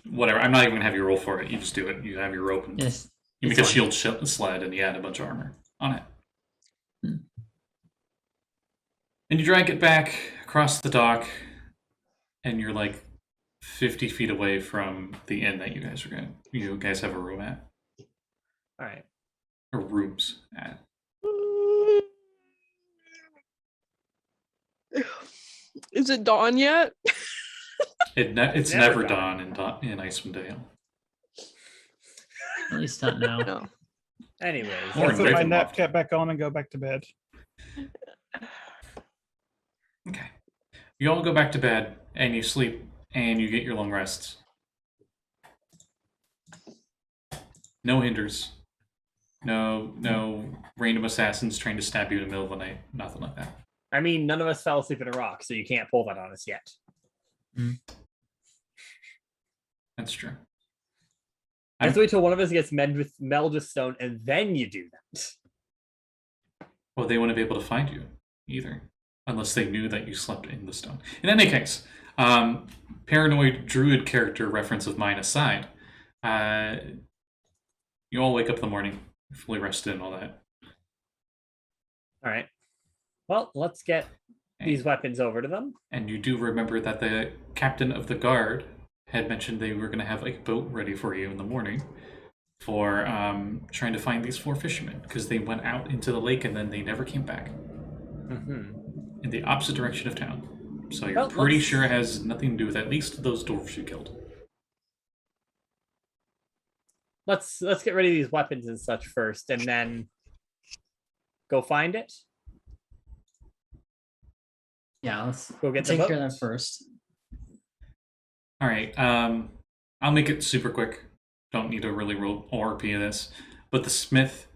Whatever. I'm not even gonna have you roll for it. You just do it. You have your rope and Yes. you make it's a fine. shield sled and you add a bunch of armor on it. Hmm. And you drag it back across the dock, and you're like 50 feet away from the inn that you guys have a room at. All right. Or rooms at. Is it dawn yet? It's never dawn in Icewind Dale. At least not now. No. Anyways, Or I'll put my Ravenloft. nap cap back on and go back to bed. Okay. You all go back to bed, and you sleep, and you get your long rests. No hinders. No random assassins trying to stab you in the middle of the night. Nothing like that. I mean, none of us fell asleep in a rock, so you can't pull that on us yet. That's true. I have to wait till one of us gets meld with stone, and then you do that. Well, they wouldn't be able to find you either, unless they knew that you slept in the stone. In any case, paranoid druid character reference of mine aside, you all wake up in the morning, fully rested and all that. All right. Well, let's get these weapons over to them. And you do remember that the captain of the guard had mentioned they were going to have a boat ready for you in the morning for trying to find these 4 fishermen, because they went out into the lake and then they never came back in the opposite direction of town. So you're pretty sure it has nothing to do with at least those dwarves you killed. Let's get rid of these weapons and such first, and then go find it. Yeah, let's Go get the take care of boat. that first. All right, I'll make it super quick. Don't need to really roll ORP of this. But the smith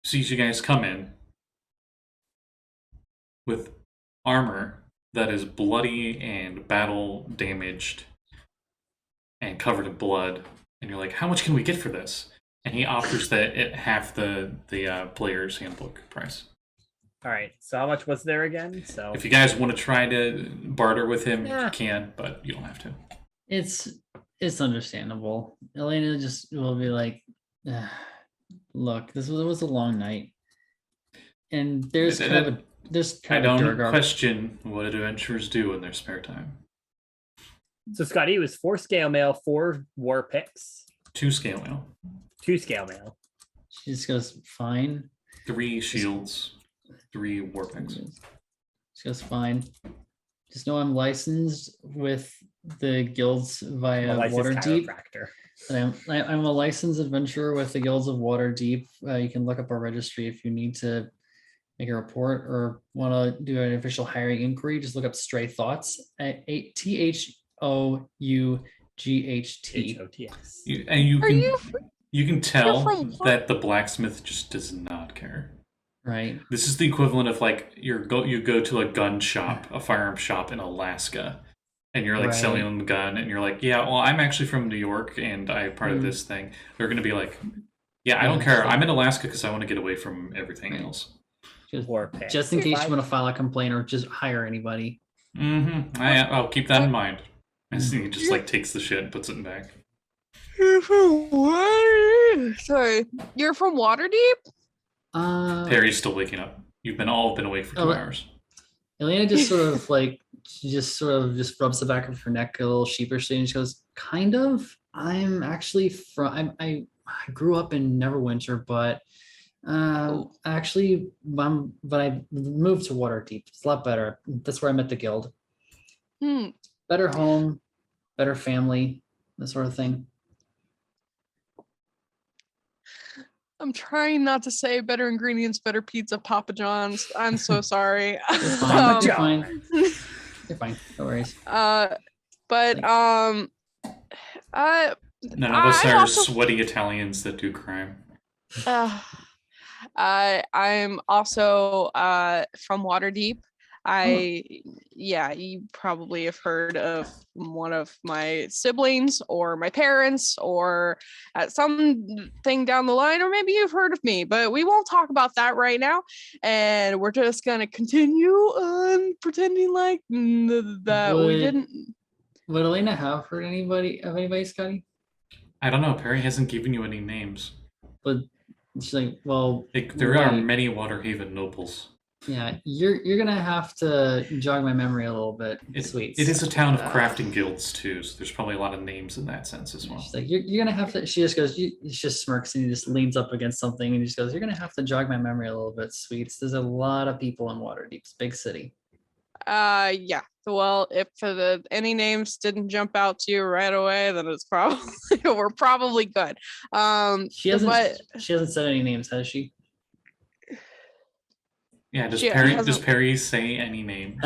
sees you guys come in with armor that is bloody and battle damaged and covered in blood. And you're like, how much can we get for this? And he offers that at half the player's handbook price. All right. So how much was there again? So If you guys want to try to barter with him, Yeah. you can, but you don't have to. It's understandable. Elena just will be like, look, this was a long night, and there's I kind of I a don't Durgar. question what adventurers do in their spare time. So Scotty, it was 4 scale mail, 4 war picks, 2 scale mail, 2 scale mail. She just goes, fine. 3 shields, 3 war picks. She goes, fine. Just know I'm licensed with the guilds via I'm a licensed Waterdeep. chiropractor. I'm a licensed adventurer with the guilds of Waterdeep. You can look up our registry if you need to make a report or want to do an official hiring inquiry. Just look up Stray Thoughts at THOUGHT. HOTS. You can tell from what? that the blacksmith just does not care. Right. This is the equivalent of like you go to a gun shop, a firearm shop in Alaska, and you're like Right. selling them a gun, and you're like, yeah, well, I'm actually from New York, and I'm part of this thing. They're gonna be like, yeah, I don't care. I'm in Alaska because I want to get away from everything Right. else. War picks. Just in case you want to file a complaint or just hire anybody. I'll keep that in mind. And so he just like takes the shit and puts it back. You're from Waterdeep? Sorry. You're from Waterdeep? Perry's still waking up. You've all been awake for 2 hours. Elena just sort of like she just rubs the back of her neck a little sheepishly and she goes, kind of. I'm actually from I grew up in Neverwinter, but actually but I moved to Waterdeep. It's a lot better. That's where I met the guild. Better home, better family, that sort of thing. I'm trying not to say better ingredients, better pizza, Papa John's. I'm so sorry. You're fine. You're fine. You're fine. No worries. But None of us I'm are also- sweaty Italians that do crime. I'm also from Waterdeep. You probably have heard of one of my siblings or my parents or at something down the line, or maybe you've heard of me, but we won't talk about that right now. And we're just gonna continue on pretending like that we didn't. Would Elena have heard anybody, Scotty? I don't know. Perry hasn't given you any names. But she's like, well, There are wait. many Waterhaven nobles. Yeah, you're gonna have to jog my memory a little bit. Sweet. It is a town of crafting guilds too, so there's probably a lot of names in that sense as well. She's like, you're gonna have to. She just goes. She just smirks and he just leans up against something and he just goes, "You're gonna have to jog my memory a little bit, Sweets. There's a lot of people in Waterdeep. It's a big city." Yeah. Well, if any names didn't jump out to you right away, then it's probably we're probably good. She hasn't. But She hasn't said any names, has she? Yeah, does She Perry hasn't- Perry say any name?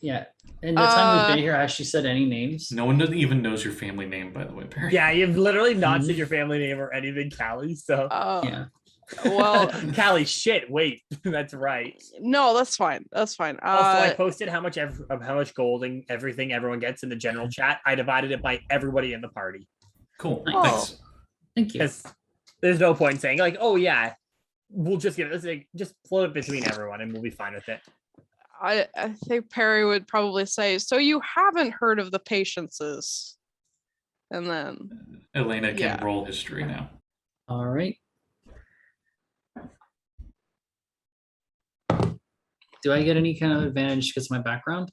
Yeah. In the time we've been here, has she said any names? No one even knows your family name, by the way, Perry. Yeah, you've literally not Mhm. said your family name or anything, Callie. So Yeah. well, Callie, shit. Wait, that's right. no, that's fine. That's fine. Also, I posted how much gold and everything everyone gets in the general chat. I divided it by everybody in the party Cool. Nice. Thanks. Thank you. because there's no point in saying like, oh yeah, we'll just give it. Like, just float it between everyone and we'll be fine with it. I think Perry would probably say, so you haven't heard of the Patiences. And then Elena can Yeah. roll history now. All right. Do I get any kind of advantage because of my background?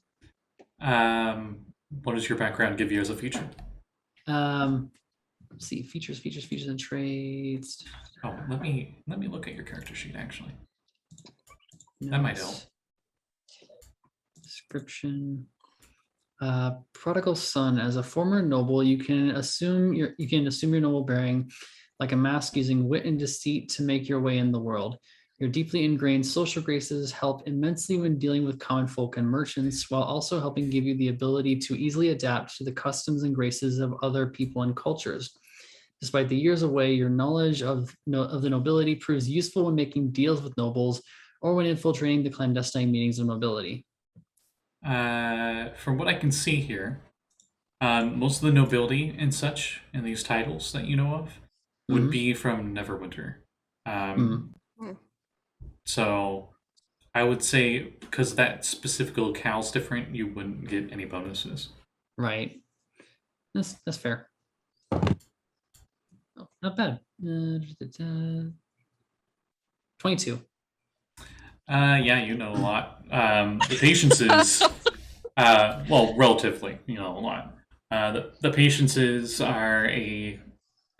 What does your background give you as a feature? Let's see, features, and traits. Oh, let me look at your character sheet actually. That might help. Notes. Description. Prodigal son. As a former noble, you can assume your noble bearing like a mask, using wit and deceit to make your way in the world. Your deeply ingrained social graces help immensely when dealing with common folk and merchants, while also helping give you the ability to easily adapt to the customs and graces of other people and cultures. Despite the years away, your knowledge of the nobility proves useful when making deals with nobles or when infiltrating the clandestine meetings of nobility. From what I can see here, most of the nobility and such in these titles that you know of would Mhm. be from Neverwinter. Mm. So I would say because that specific locale's different, you wouldn't get any bonuses. Right. That's fair. Oh, not bad. 22. Yeah, you know a lot. The patience is, well, relatively, you know a lot. The patiences are a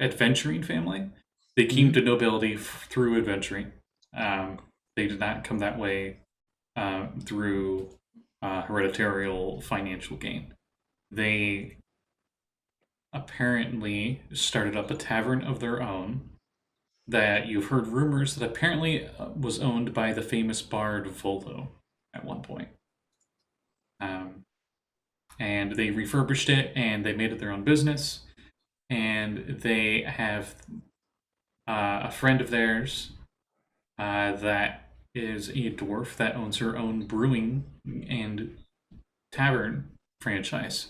adventuring family. They came to nobility through adventuring. They did not come that way through hereditary financial gain. They apparently started up a tavern of their own that you've heard rumors that apparently was owned by the famous bard Volo at one point. And they refurbished it and they made it their own business. And they have a friend of theirs that is a dwarf that owns her own brewing and tavern franchise.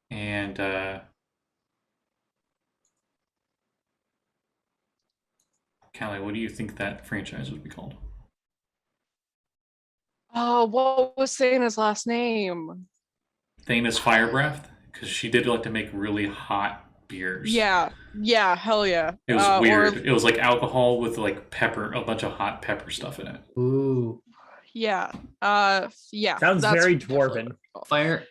And Callie, what do you think that franchise would be called? oh, what was saying his last name? Thanos Firebreath, because she did like to make really hot beers. Yeah, hell yeah. It was Or- weird. It was like alcohol with like pepper, a bunch of hot pepper stuff in it. Ooh. yeah. Yeah. Sounds that's very definitely dwarven. Fire.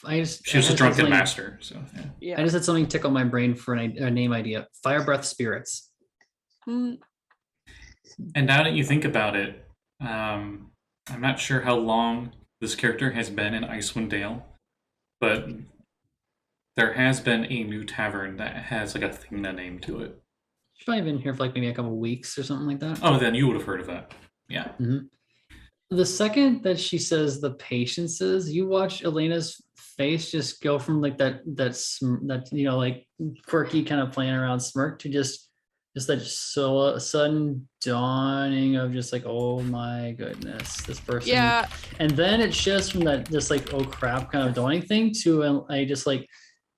She was I a just had drunken something- master, so yeah. Yeah. I just had something tickle my brain for a name idea. Fire Breath Spirits. Mm, And now that you think about it, I'm not sure how long this character has been in Icewind Dale, but there has been a new tavern that has like a Thingna name to it. She's probably been here for like maybe a couple weeks or something like that. Oh, then you would have heard of that. Yeah. The second that she says the patiences, you watch Elena's face just go from like that like quirky kind of playing around smirk to just that sudden dawning of just like, oh my goodness, this person. yeah. And then it shifts from that just like, oh crap kind of dawning thing to a just like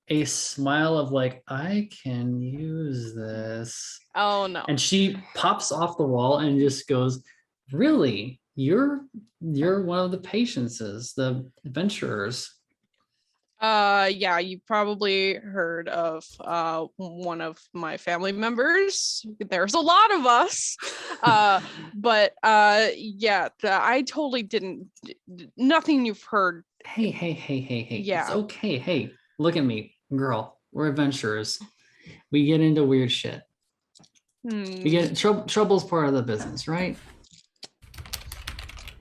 a smile of like, I can use this. Oh no. And she pops off the wall and just goes, really? You're one of the patiences, the adventurers. Yeah, you probably heard of one of my family members. There's a lot of us. But yeah, I totally didn't nothing you've heard. Hey. Yeah. It's okay. Hey, look at me, girl. We're adventurers. We get into weird shit. We get trouble's part of the business, right?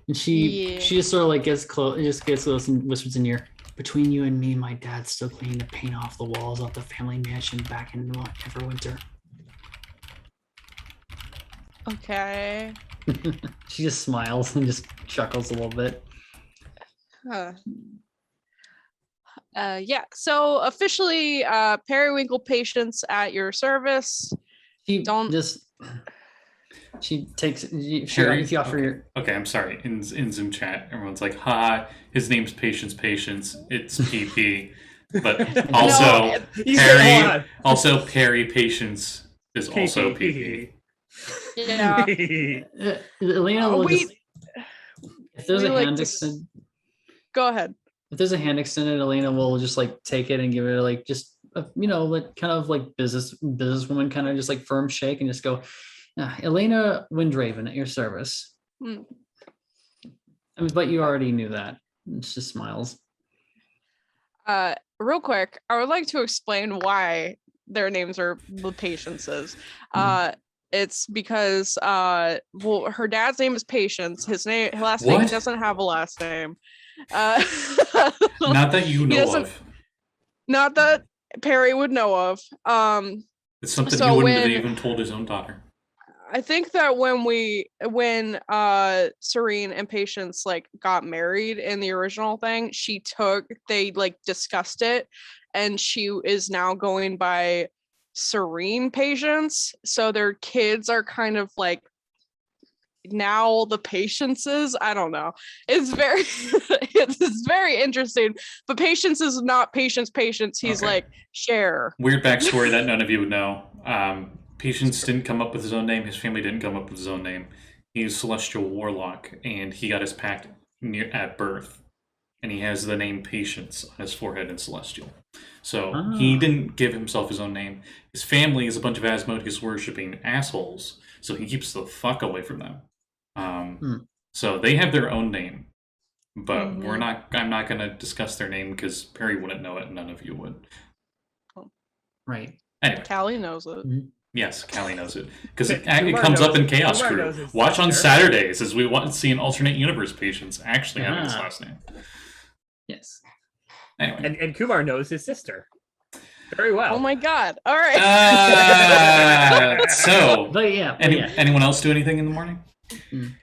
And she Yeah. just sort of like gets close, just gets close and whispers in your ear. Between you and me, my dad's still cleaning the paint off the walls of the family mansion back in Neverwinter. Okay. She just smiles and just chuckles a little bit. Huh. Yeah. So officially, Periwinkle patients at your service. She Don't- She takes. She Harry- offer your. Okay, I'm sorry. In Zoom chat, everyone's like, "Ha, his name's Patience. It's PP." But also, You said, Perry, hold on. also Perry Patience is also PP. Yeah. Elena will we just. If there's we a like hand to extended, go ahead. if there's a hand extended, Elena will just like take it and give it like just like kind of like businesswoman kind of just like firm shake and just go, Elena Windraven at your service. Hmm. I mean, but you already knew that. It just smiles. Real quick, I would like to explain why their names are the Patiences. It's because well, her dad's name is Patience. His last name What? doesn't have a last name. Not that you He know doesn't- of. Not that Perry would know of. It's something so he wouldn't have when- even told his own daughter. I think that when Serene and Patience like got married in the original thing, they like discussed it, and she is now going by Serene Patience. So their kids are kind of like now the Patiences. I don't know. It's very it's very interesting. But Patience is not Patience. He's Okay. like Cher. Weird backstory that none of you would know. Patience didn't come up with his own name. His family didn't come up with his own name. He's Celestial Warlock, and he got his pact at birth. And he has the name Patience on his forehead in Celestial. So he didn't give himself his own name. His family is a bunch of Asmodeus worshipping assholes, so he keeps the fuck away from them. So they have their own name, but I'm not going to discuss their name because Perry wouldn't know it, and none of you would. Right. Anyway. Callie knows it. Yes, Callie knows it because it Kumar comes up knows- in Chaos Kumar Crew. knows his Watch on sister. Saturdays as we want to see an alternate universe Patience actually having his Ah. last name. Yes. Anyway, And Kumar knows his sister very well. Oh my god. All right. so But yeah. anyone else do anything in the morning Mm.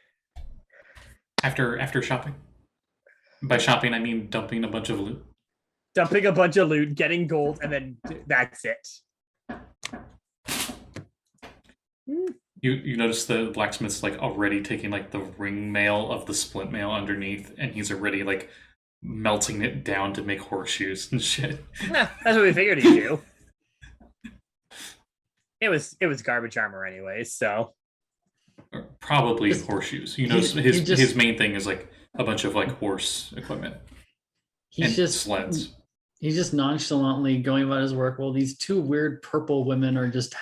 after shopping? By shopping, I mean dumping a bunch of loot. Dumping a bunch of loot, getting gold, and then that's it. You notice the blacksmith's like already taking like the ring mail of the splint mail underneath, and he's already like melting it down to make horseshoes and shit. Nah, that's what we figured he'd do. It was garbage armor anyways, so Or probably Just- horseshoes. You know, he his just- main thing is like a bunch of like horse equipment and He's just sleds. He's just nonchalantly going about his work while these two weird purple women are just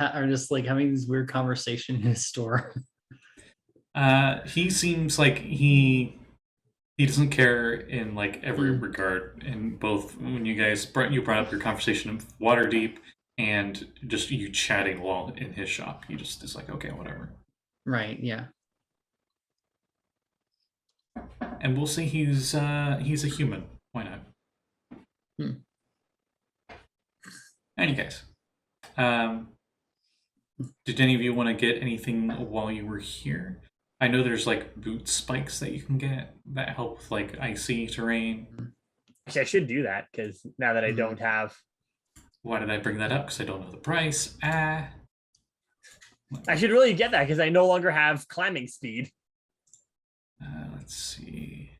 like having this weird conversation in his store. He seems like he doesn't care in like every regard. And both when you brought up your conversation of Waterdeep and just you chatting while in his shop, he just is like, okay, whatever. Right. Yeah. And we'll say he's a human. Why not? Any case, did any of you want to get anything while you were here? I know there's like boot spikes that you can get that help with like icy terrain. actually I should do that because now that I don't have, Why did I bring that up? Because I don't know the price. I should really get that because I no longer have climbing speed. Let's see.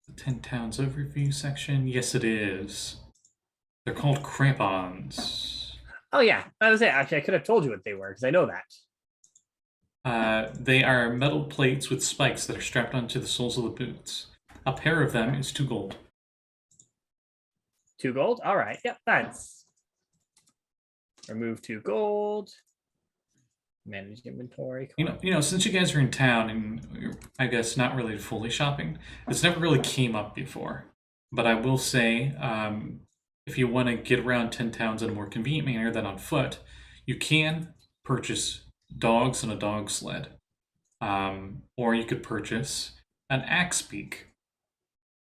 The 10 Towns Overview section. Yes, it is. They're called Crampons. Oh yeah, I was saying actually I could have told you what they were because I know that. They are metal plates with spikes that are strapped onto the soles of the boots. A pair of them is 2 gold. 2 gold. All right. Yep. That's remove 2 gold. Manage inventory. You know, since you guys are in town and you're, I guess, not really fully shopping, this never really came up before. But I will say, if you want to get around 10 towns in a more convenient manner than on foot, you can purchase dogs and a dog sled. Or you could purchase an axe beak,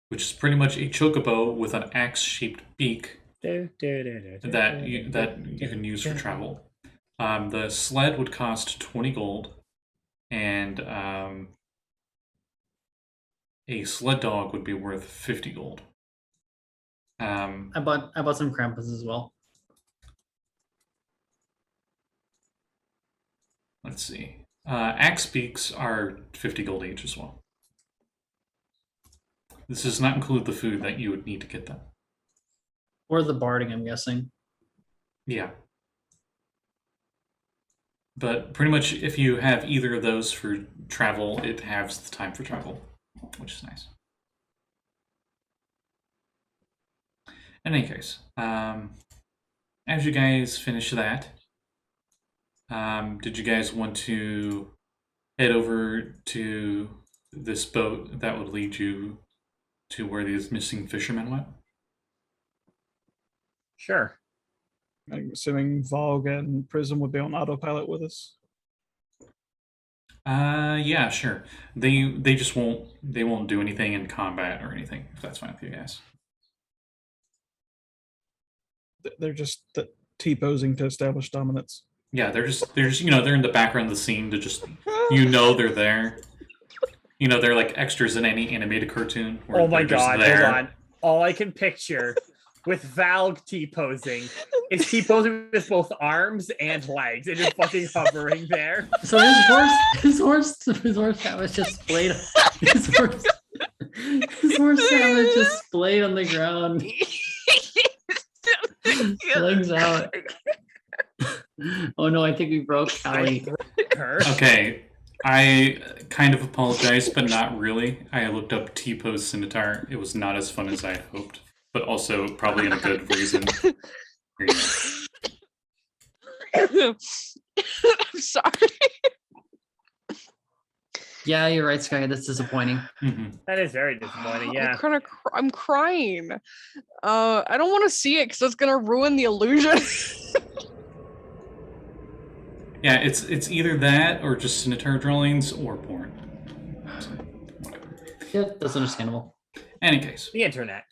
which is pretty much a chocobo with an axe-shaped beak that you can use for travel. The sled would cost 20 gold, and a sled dog would be worth 50 gold. I bought some Crampons as well. Let's see. Axe beaks are 50 gold each as well. This does not include the food that you would need to get them. Or the barding, I'm guessing. Yeah. But pretty much if you have either of those for travel, it halves the time for travel, which is nice. In any case, as you guys finish that, did you guys want to head over to this boat that would lead you to where these missing fishermen went? Sure. I'm assuming Valgg and Prism would be on autopilot with us. Yeah, sure. They just won't do anything in combat or anything, if that's fine with you guys. They're just T-posing to establish dominance. Yeah, they're just they're in the background of the scene to just they're there. They're like extras in any animated cartoon. Where Oh my they're just god, there. hold on. All I can picture with Valgg T-posing is T-posing with both arms and legs and just fucking hovering there. So his horse that was just splayed. His horse that was just splayed on the ground. Legs out. Oh no, I think we broke Callie. Her. Okay, I kind of apologize, but not really. I looked up T-pose Centaur. It was not as fun as I had hoped, but also probably in a good reason. I'm sorry. Yeah, you're right, Sky. That's disappointing. Mm-hmm. That is very disappointing, yeah. I'm crying. I don't want to see it because it's gonna ruin the illusion. Yeah, it's either that or just Centaur drawings or porn. So, whatever. Yeah, that's understandable. Any case, The internet.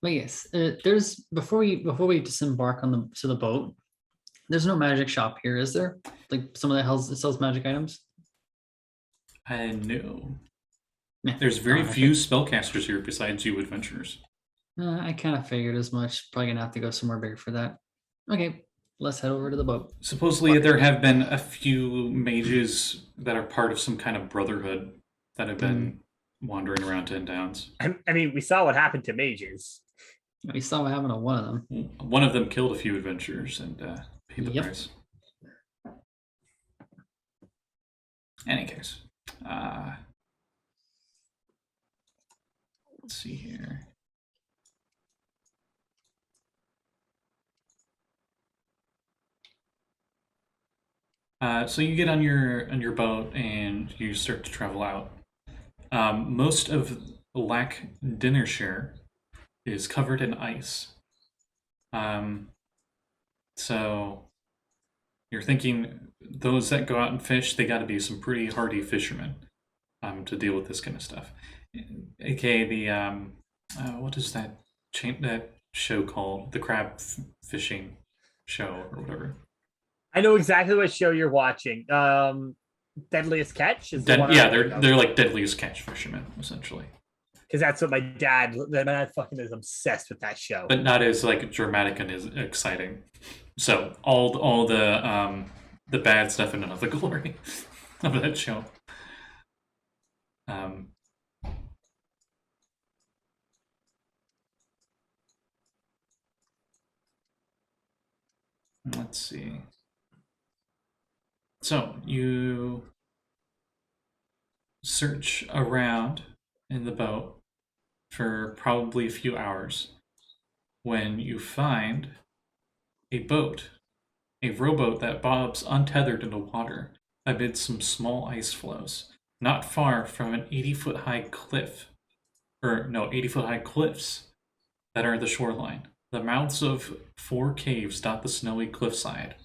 But yes, there's before we disembark on the boat. There's no magic shop here, is there? Like some of the sells magic items. I know. Yeah. There's very I few spellcasters here besides you adventurers. I kind of figured as much. Probably gonna have to go somewhere bigger for that. Okay, let's head over to the boat. Supposedly there have been a few mages that are part of some kind of brotherhood that have been wandering around Ten Downs. I mean, we saw what happened to mages. We saw what happened to one of them. One of them killed a few adventurers and paid the Yep. price. Any case, let's see here. So you get on your boat and you start to travel out. Most of Lac Dinnershire is covered in ice. So you're thinking those that go out and fish, they got to be some pretty hardy fishermen to deal with this kind of stuff. AKA the what is that show called? The crab fishing show or whatever. I know exactly what show you're watching. Deadliest Catch is the one. Yeah, they're like deadliest catch fishermen essentially. Because that's what my dad fucking is obsessed with that show. But not as like dramatic and as exciting. So all the bad stuff and none of the glory of that show. Let's see. So you search around in the boat for probably a few hours when you find a boat, a rowboat that bobs untethered in the water amid some small ice floes, not far from an 80-foot high cliff, 80-foot high cliffs that are the shoreline. The mouths of 4 caves dot the snowy cliffside,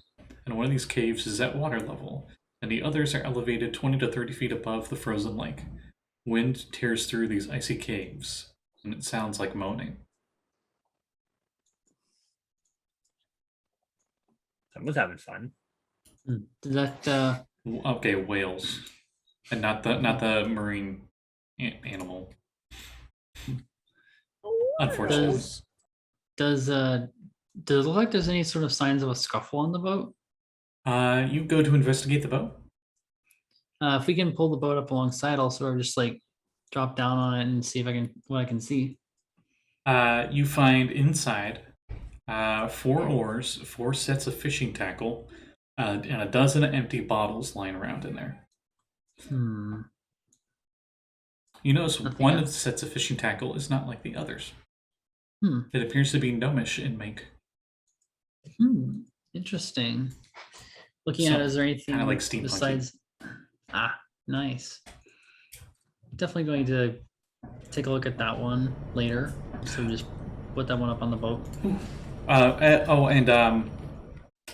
and one of these caves is at water level, and the others are elevated 20 to 30 feet above the frozen lake. Wind tears through these icy caves, and it sounds like moaning. Someone's having fun. Did that Okay, whales, and not the marine animal. Unfortunately, does it look like there's any sort of signs of a scuffle on the boat? you go to investigate the boat. If we can pull the boat up alongside, I'll sort of just like drop down on it and see if I can what I can see. You find inside 4 oars, 4 sets of fishing tackle, and a dozen empty bottles lying around in there. You notice Nothing one of else. the sets of fishing tackle is not like the others. Hmm. It appears to be gnomish in make. Interesting. Looking So, at it, is there anything kinda like steampunky. besides? Ah, nice. Definitely going to take a look at that one later. So just put that one up on the boat.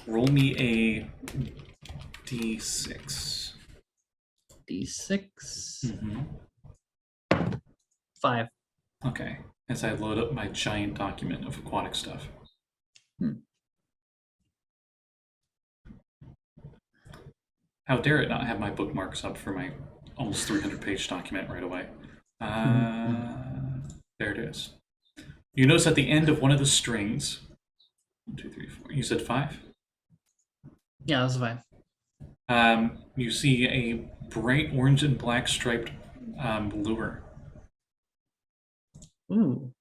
Roll me a d6. D6. 5. Okay, as I load up my giant document of aquatic stuff. How dare it not have my bookmarks up for my almost 300-page document right away. There it is. You notice at the end of one of the strings, 1, 2, 3, 4. You said 5? Yeah, that's 5. You see a bright orange and black striped lure. Ooh,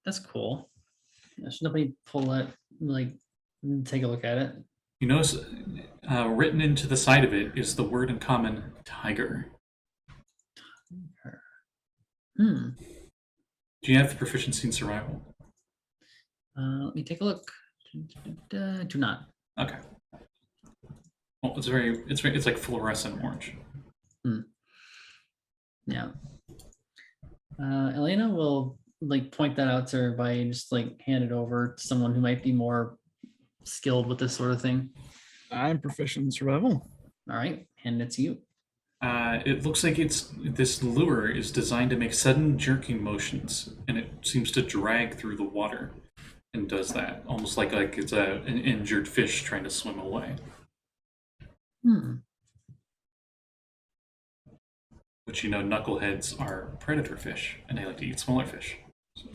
that's cool. Should nobody pull that? Like, take a look at it. You notice written into the side of it is the word in common, tiger. Do you have proficiency in survival? Let me take a look. Do not. Okay. Well, it's like fluorescent orange. Yeah. Elena will like point that out to everybody and just like hand it over to someone who might be more skilled with this sort of thing. I'm proficient in survival. All right, hand it to you. It looks like this lure is designed to make sudden jerking motions, and it seems to drag through the water, and does that almost like it's an injured fish trying to swim away. Which knuckleheads are predator fish, and they like to eat smaller fish. So,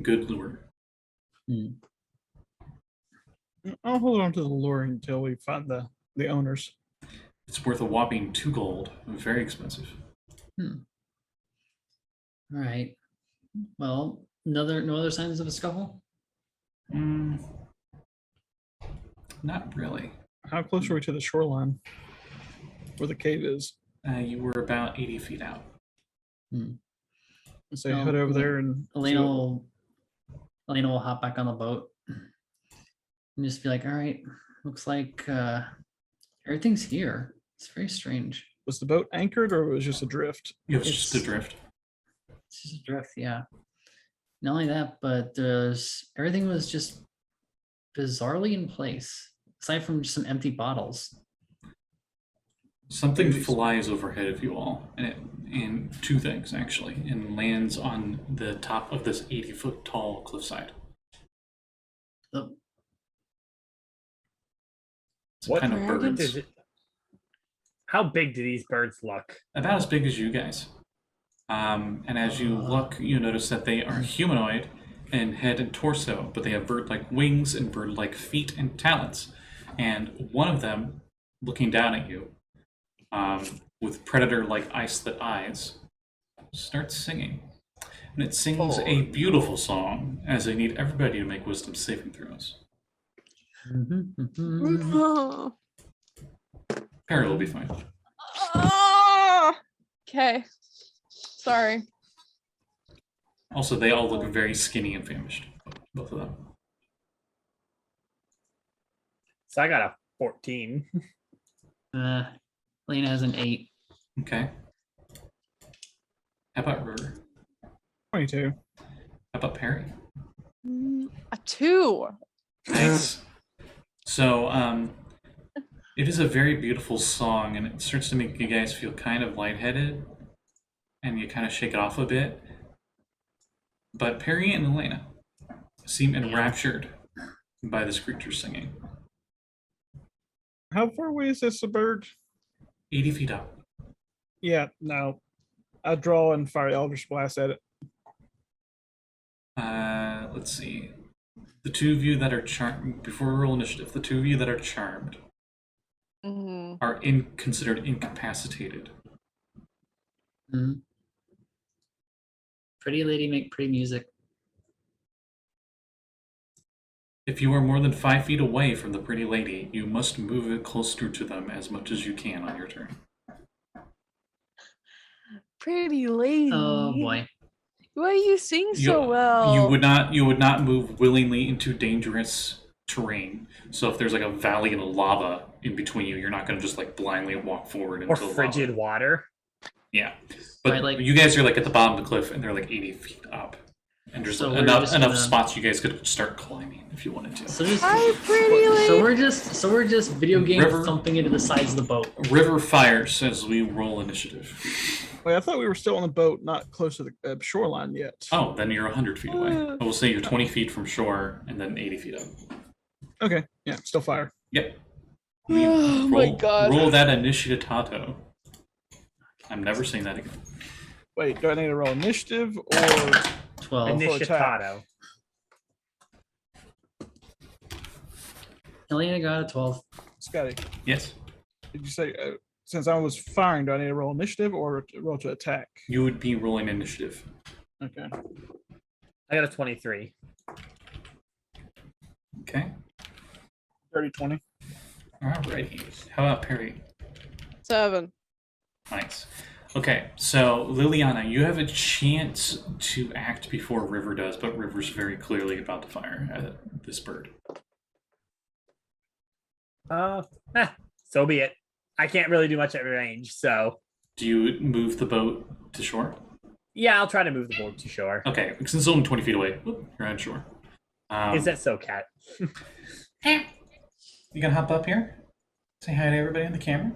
good lure. I'll hold on to the lure until we find the owners. It's worth a whopping 2 gold. Very expensive. All right. Well, no other signs of a scuffle? Not really. How close are we to the shoreline where the cave is? You were about 80 feet out. So head over there and Elena will hop back on the boat and just be like, all right, looks like everything's here. It's very strange. Was the boat anchored or was it just adrift? It was just a drift. It's just a drift, yeah. Not only that, but everything was just bizarrely in place, aside from just some empty bottles. Something flies overhead of you all, and 2 things actually, and lands on the top of this 80-foot tall cliffside. Oh, It's kind of birds. How big do these birds look? About as big as you guys. And as you look, you notice that they are humanoid in head and torso, but they have bird-like wings and bird-like feet and talons. And one of them, looking down at you, with predator-like ice-lit eyes, starts singing. And it sings a beautiful song, as they need everybody to make wisdom saving throws. Perry will be fine. Okay. Sorry. Also, they all look very skinny and famished. Both of them. So I got a 14. Lena has an 8. Okay. How about Ruger? 22. How about Perry? A 2. Nice. So, it is a very beautiful song, and it starts to make you guys feel kind of lightheaded, and you kind of shake it off a bit. But Perry and Elena seem enraptured by this creature singing. How far away is this a bird? 80 feet up. Yeah, no. I draw and fire Eldritch Blast at it. Let's see. The two of you that are charmed, before we roll initiative, the two of you that are charmed are considered incapacitated. Mhm. Pretty lady make pretty music. If you are more than 5 feet away from the pretty lady, you must move it closer to them as much as you can on your turn. Pretty lady. Oh boy. Why you sing so well? You would not move willingly into dangerous terrain. So if there's like a valley and a lava in between you, you're not going to just like blindly walk forward into Or the frigid lava. water. Yeah, but Right, like- you guys are like at the bottom of the cliff, and they're like 80 feet up, and there's So we're enough just enough gonna- spots you guys could start climbing if you wanted to. So just Hi, pretty lady. so we're just video game River. thumping into the sides of the boat. River fires as we roll initiative. Wait, I thought we were still on the boat, not close to the shoreline yet. Oh, then you're 100 feet away. We'll say you're 20 feet from shore, and then 80 feet up. Okay, yeah, still fire. Yep. Oh my God. Roll that initiatato. I'm never saying that again. Wait, do I need to roll initiative or 12. Initiatato. Elena got a 12. Scotty? Yes. Did you say since I was firing, do I need to roll initiative or roll to attack? You would be rolling initiative. Okay. I got a 23. Okay. 30-20. Alrighty. How about Perry? 7. Nice. Okay, so Liliana, you have a chance to act before River does, but River's very clearly about to fire at this bird. So be it. I can't really do much at range, so Do you move the boat to shore? yeah, I'll try to move the boat to shore. Okay, since it's only 20 feet away, whoop, you're on shore. Is that so, Cat? You gonna hop up here? Say hi to everybody on the camera.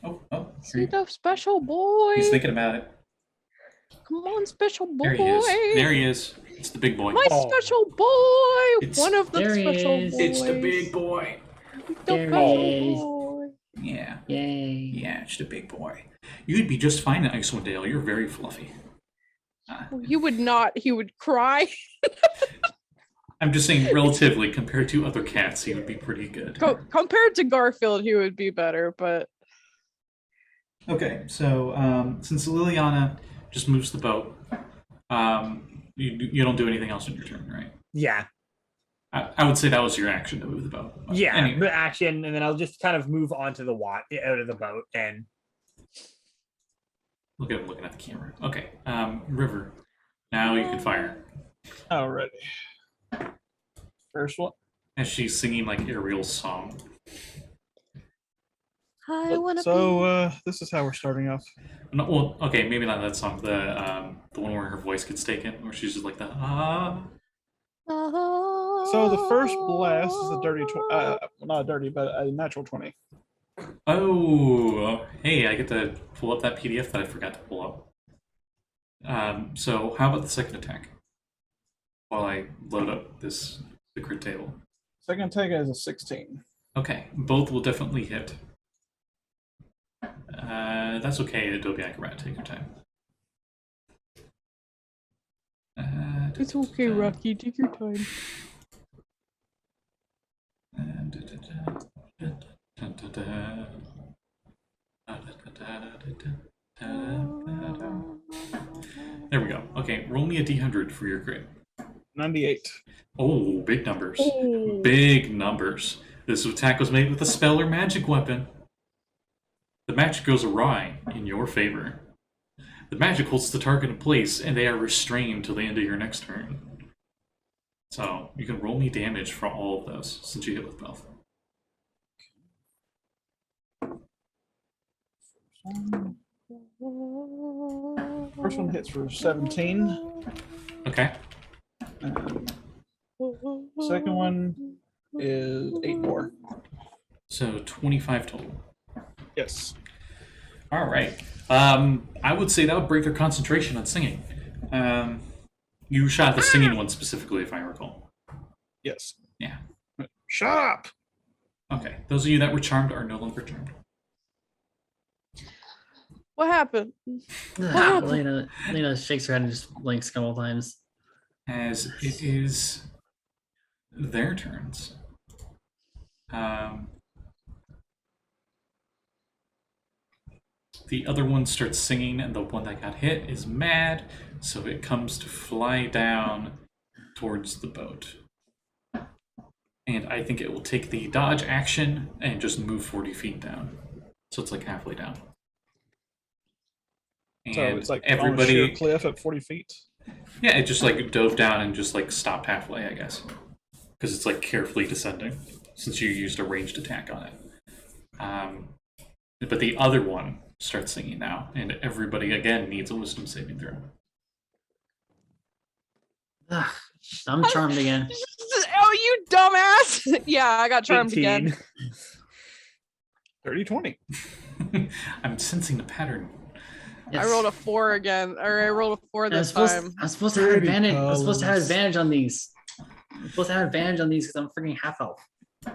Oh, See the special boy. he's thinking about it. Come on, special boy. There he is. There he is. It's the big boy. My Oh. special boy. It's- One of the There he special is. boys. It's the big boy. The There he special is. boy. Yeah, Yay. yeah, it's the big boy. You'd be just fine at Icewind Dale. You're very fluffy. You would not. He would cry. I'm just saying, relatively, compared to other cats, he would be pretty good. Compared to Garfield, he would be better. But Okay, so since Liliana just moves the boat, you don't do anything else on your turn, right? Yeah, I would say that was your action to move the boat. But yeah. anyway. The action, and then I'll just kind of move onto the out of the boat, and Look at him looking at the camera. Okay, River. Now you can fire. Alrighty. First one. As she's singing like Ariel's song. I wanna So this is how we're starting off. No, well, okay, maybe not that song. The one where her voice gets taken, where she's just like the ah. So the first blast is a dirty, not a dirty, but a natural 20. Oh, hey, I get to pull up that PDF that I forgot to pull up. So how about the second attack? While I load up this secret table. Second attack is a 16. Okay, both will definitely hit. That's okay, Adobe Acrobat. Take your time. It's okay, Rocky. Take your time. There we go. Okay, roll me a d100 for your crit. 98. Oh, big numbers. Oh. Big numbers. This attack was made with a spell or magic weapon. The magic goes awry in your favor. The magic holds the target in place, and they are restrained till the end of your next turn. So, you can roll me damage for all of those, since you hit with both. First one hits for 17. Okay. Second one is 8 more. So 25 total. Yes. All right. I would say that would break their concentration on singing. You shot the singing one specifically, if I recall. Yes. Yeah. Shut up! Okay. Those of you that were charmed are no longer charmed. What happened? Lena shakes her head and just blinks a couple times. As it is their turns. The other one starts singing, and the one that got hit is mad, so it comes to fly down towards the boat. And I think it will take the dodge action and just move 40 feet down. So it's like halfway down. And So it's like everybody, on a sheer cliff at 40 feet. yeah, it just like dove down and just like stopped halfway, I guess. Because it's like carefully descending, since you used a ranged attack on it. But the other one starts singing now, and everybody again needs a wisdom saving throw. Ugh, I'm charmed again. Oh, you dumbass! Yeah, I got charmed 18. again. 30-20. I'm sensing a pattern. I rolled a 4 again, or I rolled a 4 this time. I'm supposed to have Pretty advantage. I'm supposed to have colors. advantage on these. I'm supposed to have advantage on these because I'm freaking half elf.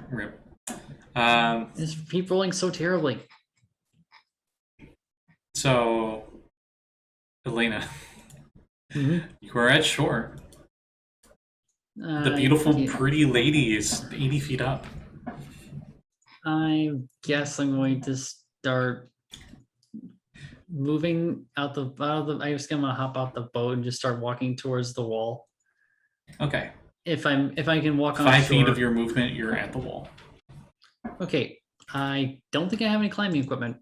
Rip. Just keep rolling so terribly. So, Elena, Mhm. you are at shore. The beautiful, pretty lady is 80 feet up. I guess I'm going to start moving out of the. I'm just gonna hop out the boat and just start walking towards the wall. Okay. If I can walk on 5 feet shore. of your movement, you're at the wall. Okay, I don't think I have any climbing equipment.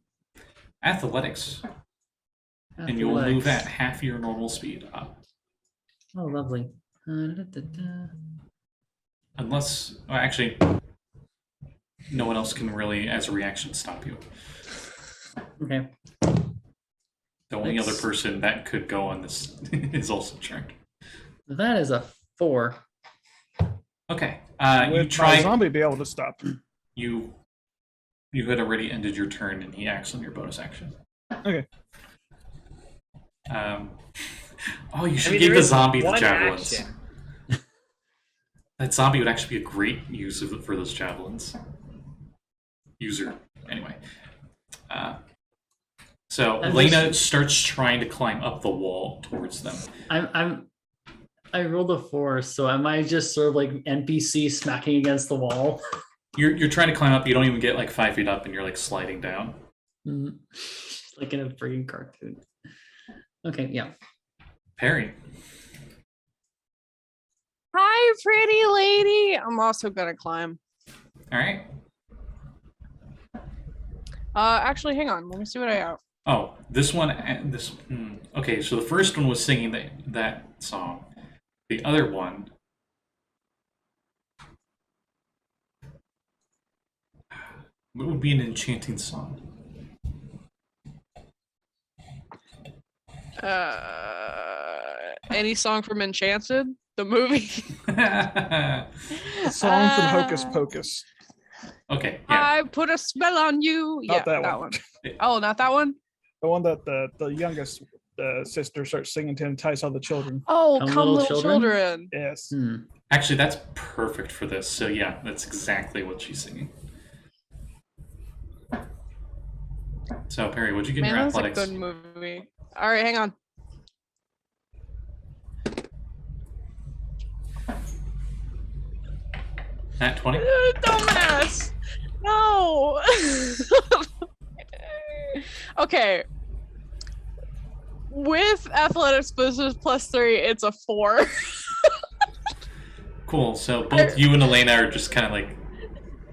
Athletics. And you'll move Athletics. at half your normal speed up. Oh, lovely. Da-da-da. Unless, well, actually, no one else can really, as a reaction, stop you. Okay. The only Thanks. other person that could go on this is also charmed. That is a 4. Okay. You Would my try. zombie be able to stop? You had already ended your turn, and he acts on your bonus action. Okay. Oh, you should I mean, give there the is zombie the one javelins. action. That zombie would actually be a great use of it for those javelins. User, anyway. So And Elena starts trying to climb up the wall towards them. I rolled a 4, so am I just sort of like NPC smacking against the wall? You're trying to climb up. You don't even get like 5 feet up, and you're like sliding down. Like in a freaking cartoon. Okay, yeah. Perry. Hi, pretty lady. I'm also gonna climb. All right. Actually, hang on. Let me see what I have. Oh, this one. Okay, so the first one was singing that song. The other one. What would be an enchanting song? Any song from Enchanted, the movie? A song from Hocus Pocus. Okay, yeah. I put a spell on you. Not Yeah, that one. Oh, not that one. The one that the youngest sister starts singing to entice all the children. Oh, Come come, Little little Children? children. Yes. Actually, that's perfect for this. So yeah, that's exactly what she's singing. So Perry, what'd you get in Man, your that's a athletics? good movie. All right, hang on. Nat 20? Dumbass. No. Okay. With athletics business +3, it's a 4. Cool. So both you and Elena are just kind of like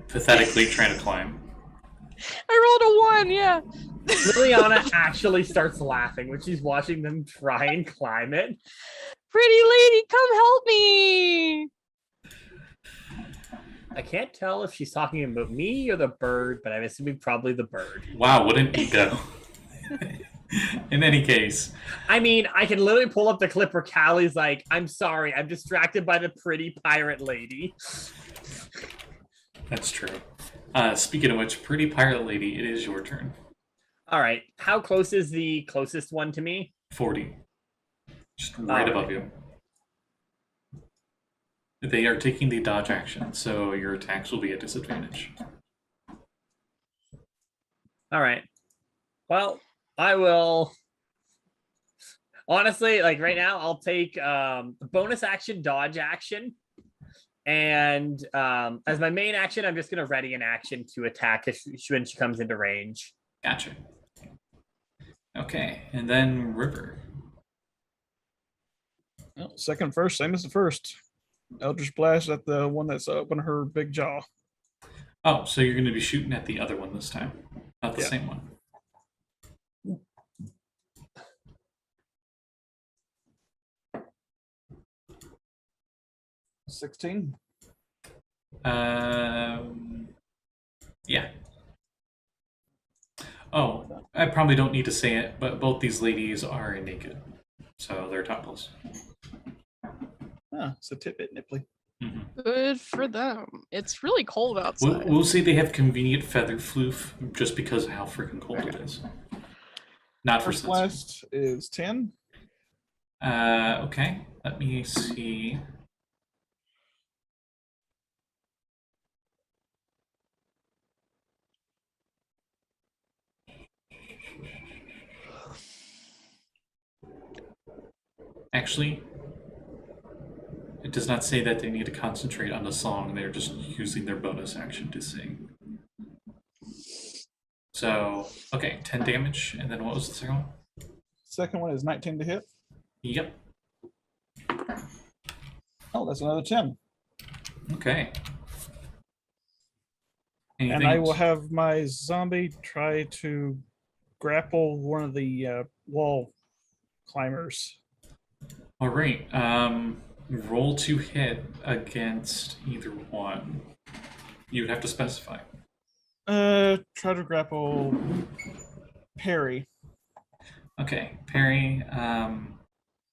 pathetically trying to climb. I rolled a 1, yeah. Liliana actually starts laughing when she's watching them try and climb it. Pretty lady, come help me. I can't tell if she's talking about me or the bird, but I'm assuming probably the bird. Wow, what an ego. In any case, I mean, I can literally pull up the clip where Callie's like, I'm sorry, I'm distracted by the pretty pirate lady. That's true. Speaking of which, pretty pirate lady, it is your turn. All right. How close is the closest one to me? 40. Just right above you. They are taking the dodge action, so your attacks will be at disadvantage. All right. Well, I will. Honestly, like right now, I'll take bonus action, dodge action. And as my main action, I'm just going to ready an action to attack when she comes into range. Gotcha. Okay, and then River. Well, second first, same as the first. Eldritch Blast at the one that's up on her big jaw. Oh, so you're going to be shooting at the other one this time, not the Yeah. same one. 16. Yeah. Oh, I probably don't need to say it, but both these ladies are naked, so they're topless. Ah, it's a tidbit nipply. Good for them. It's really cold outside. We'll say they have convenient feather floof just because of how freaking cold it is. Not for First sense. blast is 10. Okay, let me see. Actually, it does not say that they need to concentrate on the song. They're just using their bonus action to sing. So, okay, 10 damage, and then what was the second one? Second one is 19 to hit. Yep. Oh, that's another 10. Okay. And I will have my zombie try to grapple one of the wall climbers. All right. Roll to hit against either one. You would have to specify. Try to grapple Perry. Okay, Perry.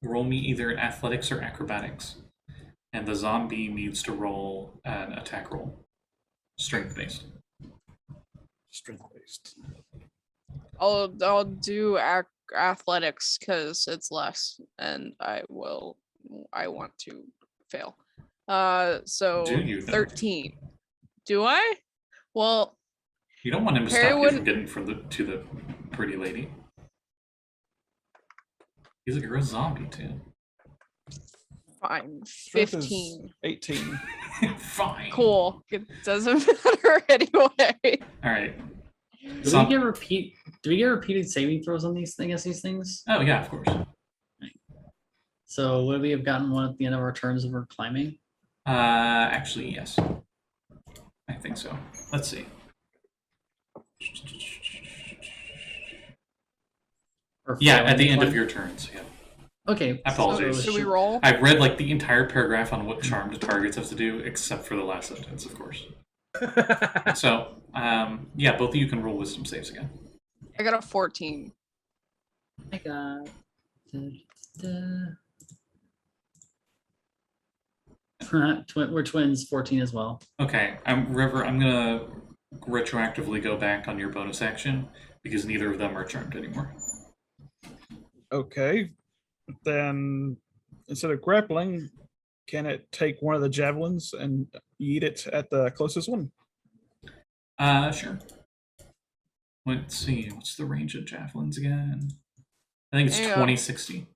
Roll me either an athletics or acrobatics, and the zombie needs to roll an attack roll, strength based. Strength based. I'll do athletics because it's less, and I want to fail. So Do you, though? 13. Do I? Well, You don't want him to Perry stop you from wouldn't- getting to the pretty lady. He's like a real zombie too. fine. Strength is 15. 18. Fine. Cool. It doesn't matter anyway. All right. Do we get repeated saving throws on these against these things? Oh yeah, of course. So would we have gotten one at the end of our turns if we're climbing? Actually, yes. I think so. Let's see. Or Yeah, failing at the to end of climb? your turns. Yeah. Okay. I apologize. Should we roll? I've read like the entire paragraph on what charmed targets have to do, except for the last sentence, of course. So, yeah, both of you can roll wisdom saves again. I got a 14. I got. We're twins, 14 as well. Okay, River. I'm gonna retroactively go back on your bonus action because neither of them are charmed anymore. Okay. Then instead of grappling, can it take one of the javelins and eat it at the closest one? Sure. Let's see. What's the range of javelins again? I think it's Yeah. 20-60.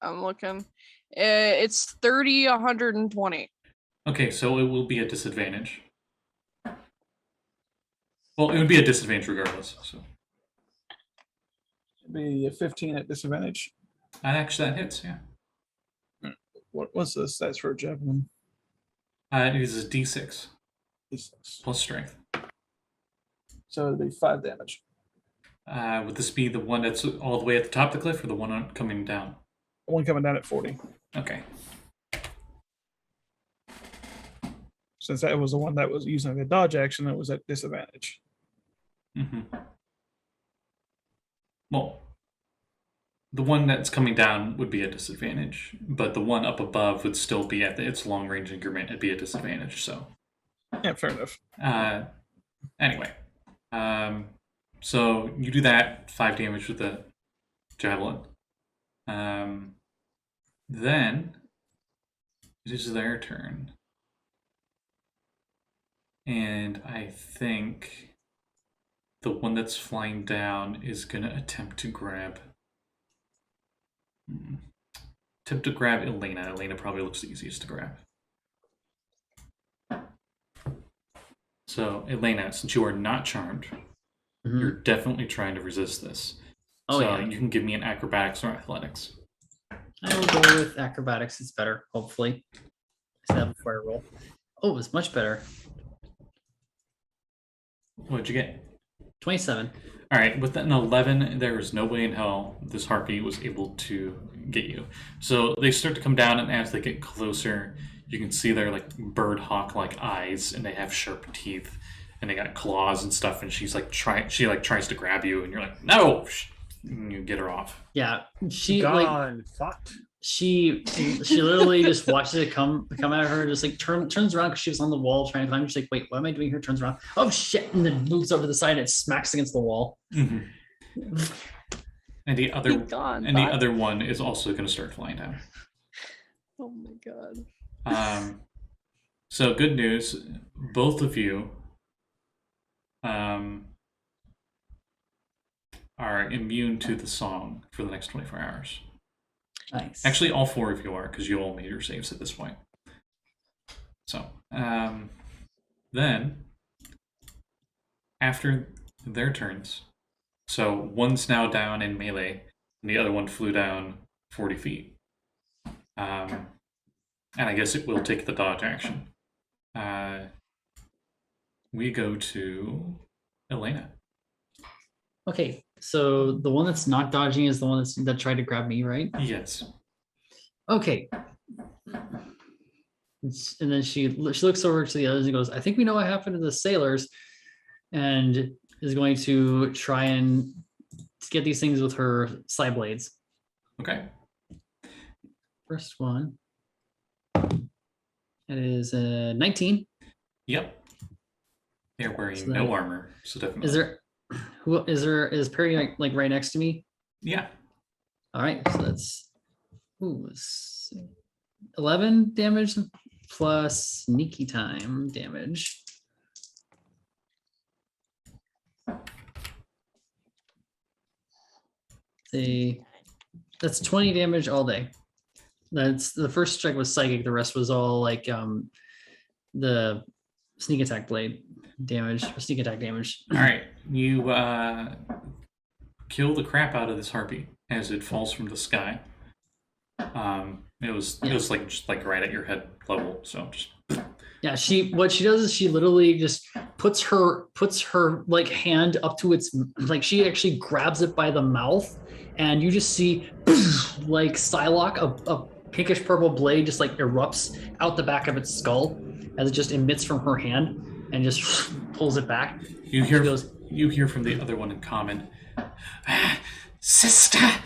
I'm looking. It's 30, 120. Okay, so it will be a disadvantage. Well, it would be a disadvantage regardless. So It'd be a 15 at disadvantage. actually, that hits. Yeah. What was the stats for a javelin? It is a D6 D6. plus strength. So it'd be 5 damage. Would this be the one that's all the way at the top of the cliff, or the one coming down? One coming down at 40. Okay. Since that was the one that was using the dodge action, it was at disadvantage. Mm-hmm. Well, the one that's coming down would be a disadvantage, but the one up above would still be at its long range increment. It'd be a disadvantage. So Yeah, fair enough. Anyway, so you do that 5 damage with the javelin. Then it is their turn, and I think the one that's flying down is gonna attempt to grab. Attempt to grab Elena. Elena probably looks the easiest to grab. So, Elena, since you are not charmed, you're definitely trying to resist this. Oh, so yeah. you can give me an acrobatics or athletics. I will go with acrobatics. It's better, hopefully. I said that before I roll. Oh, it was much better. What'd you get? 27. All right, with an 11, there is no way in hell this harpy was able to get you. So they start to come down, and as they get closer, you can see their like bird hawk like eyes, and they have sharp teeth, and they got claws and stuff. And she's like tries to grab you, and you're like, no, and you get her off. Yeah, she Gone. Fucked. she literally just watches it come at her, just like turns around because she was on the wall trying to climb. She's like, wait, what am I doing here? Turns around, oh shit, and then moves over the side and smacks against the wall. Mm-hmm. And the other one is also going to start flying down. Oh my god. So good news, both of you are immune to the song for the next 24 hours. Nice. Actually, all 4 of you are, because you all made your saves at this point. So, then, after their turns, so one's now down in melee, and the other one flew down 40 feet. And I guess it will take the dodge action. We go to Elena. Okay, so the one that's not dodging is the one that tried to grab me, right? Yes. Okay. And then she looks over to the others and goes, I think we know what happened to the sailors, and is going to try and get these things with her side blades. Okay. First one. It is a 19. Yep. They're wearing So no that- armor, so definitely. Is Perry like right next to me? Yeah. All right, so that's 11 damage plus sneaky time damage. That's 20 damage all day. That's the first strike was psychic. The rest was all like the sneak attack blade damage or sneak attack damage. All right. You kill the crap out of this harpy as it falls from the sky. It was like just like right at your head level. So just Yeah, what she does is she literally just puts her like hand up to its, like she actually grabs it by the mouth, and you just see like Psylocke, a pinkish purple blade just like erupts out the back of its skull as it just emits from her hand and just pulls it back. you hear from the other one in common, sister, and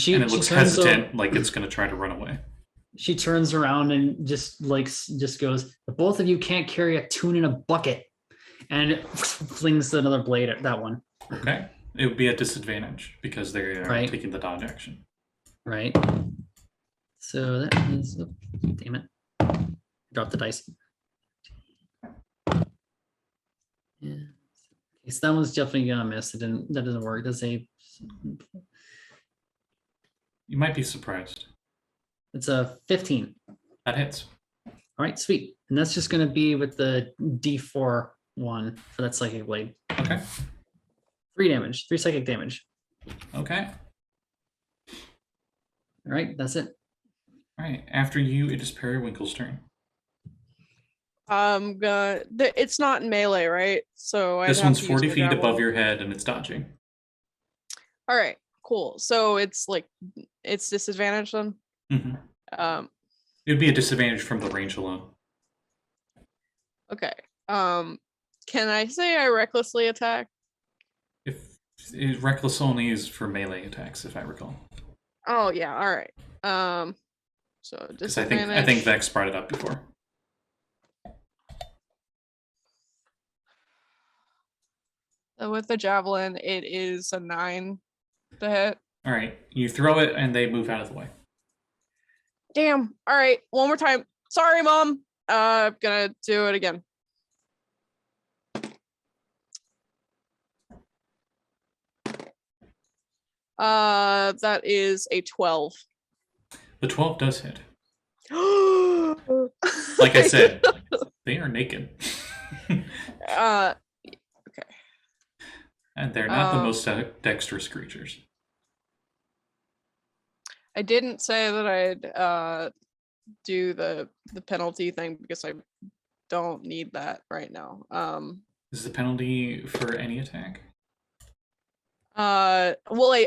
and it looks hesitant, like it's gonna try to run away. She turns around and just goes, the both of you can't carry a tune in a bucket, and flings another blade at that one. Okay. It would be a disadvantage because they are Right. taking the dodge action. Right. So that is, oh, damn it. Drop the dice. Yeah. Okay, so that one's definitely gonna miss. That doesn't work. That's You might be surprised. it's a 15. That hits. All right, sweet. And that's just gonna be with the D4 one for that psychic blade. Okay. 3 psychic damage. Okay. All right, that's it. All right. After you, it is Periwinkle's turn. It's not in melee, right? So This one's 40 feet above your head, and it's dodging. All right, cool. So it's disadvantage then. Mm-hmm. It would be a disadvantage from the range alone. Okay. Can I say I recklessly attack? Reckless only is for melee attacks, if I recall. Oh yeah. All right. So Because I disadvantage. think Vex brought it up before. with the javelin, it is a 9 to hit. All right, you throw it and they move out of the way. Damn. All right, one more time. Sorry, Mom. I'm gonna do it again. That is a 12. The 12 does hit. Like I said, they are naked. Okay. And they're not the most dexterous creatures. I didn't say that I'd do the penalty thing because I don't need that right now. Is the penalty for any attack? Well,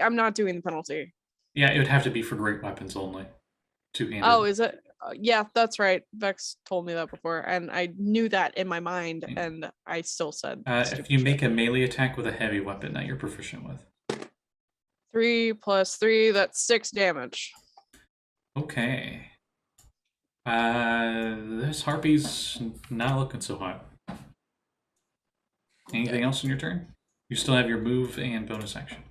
I'm not doing the penalty. Yeah, it would have to be for great weapons only. Two-handed. Oh, is it? Yeah, that's right. Vex told me that before, and I knew that in my mind, and I still said. If you make a melee attack with a heavy weapon that you're proficient with. 3 + 3, that's 6 damage. Okay. This harpy's not looking so hot. Anything else in your turn? You still have your move and bonus action.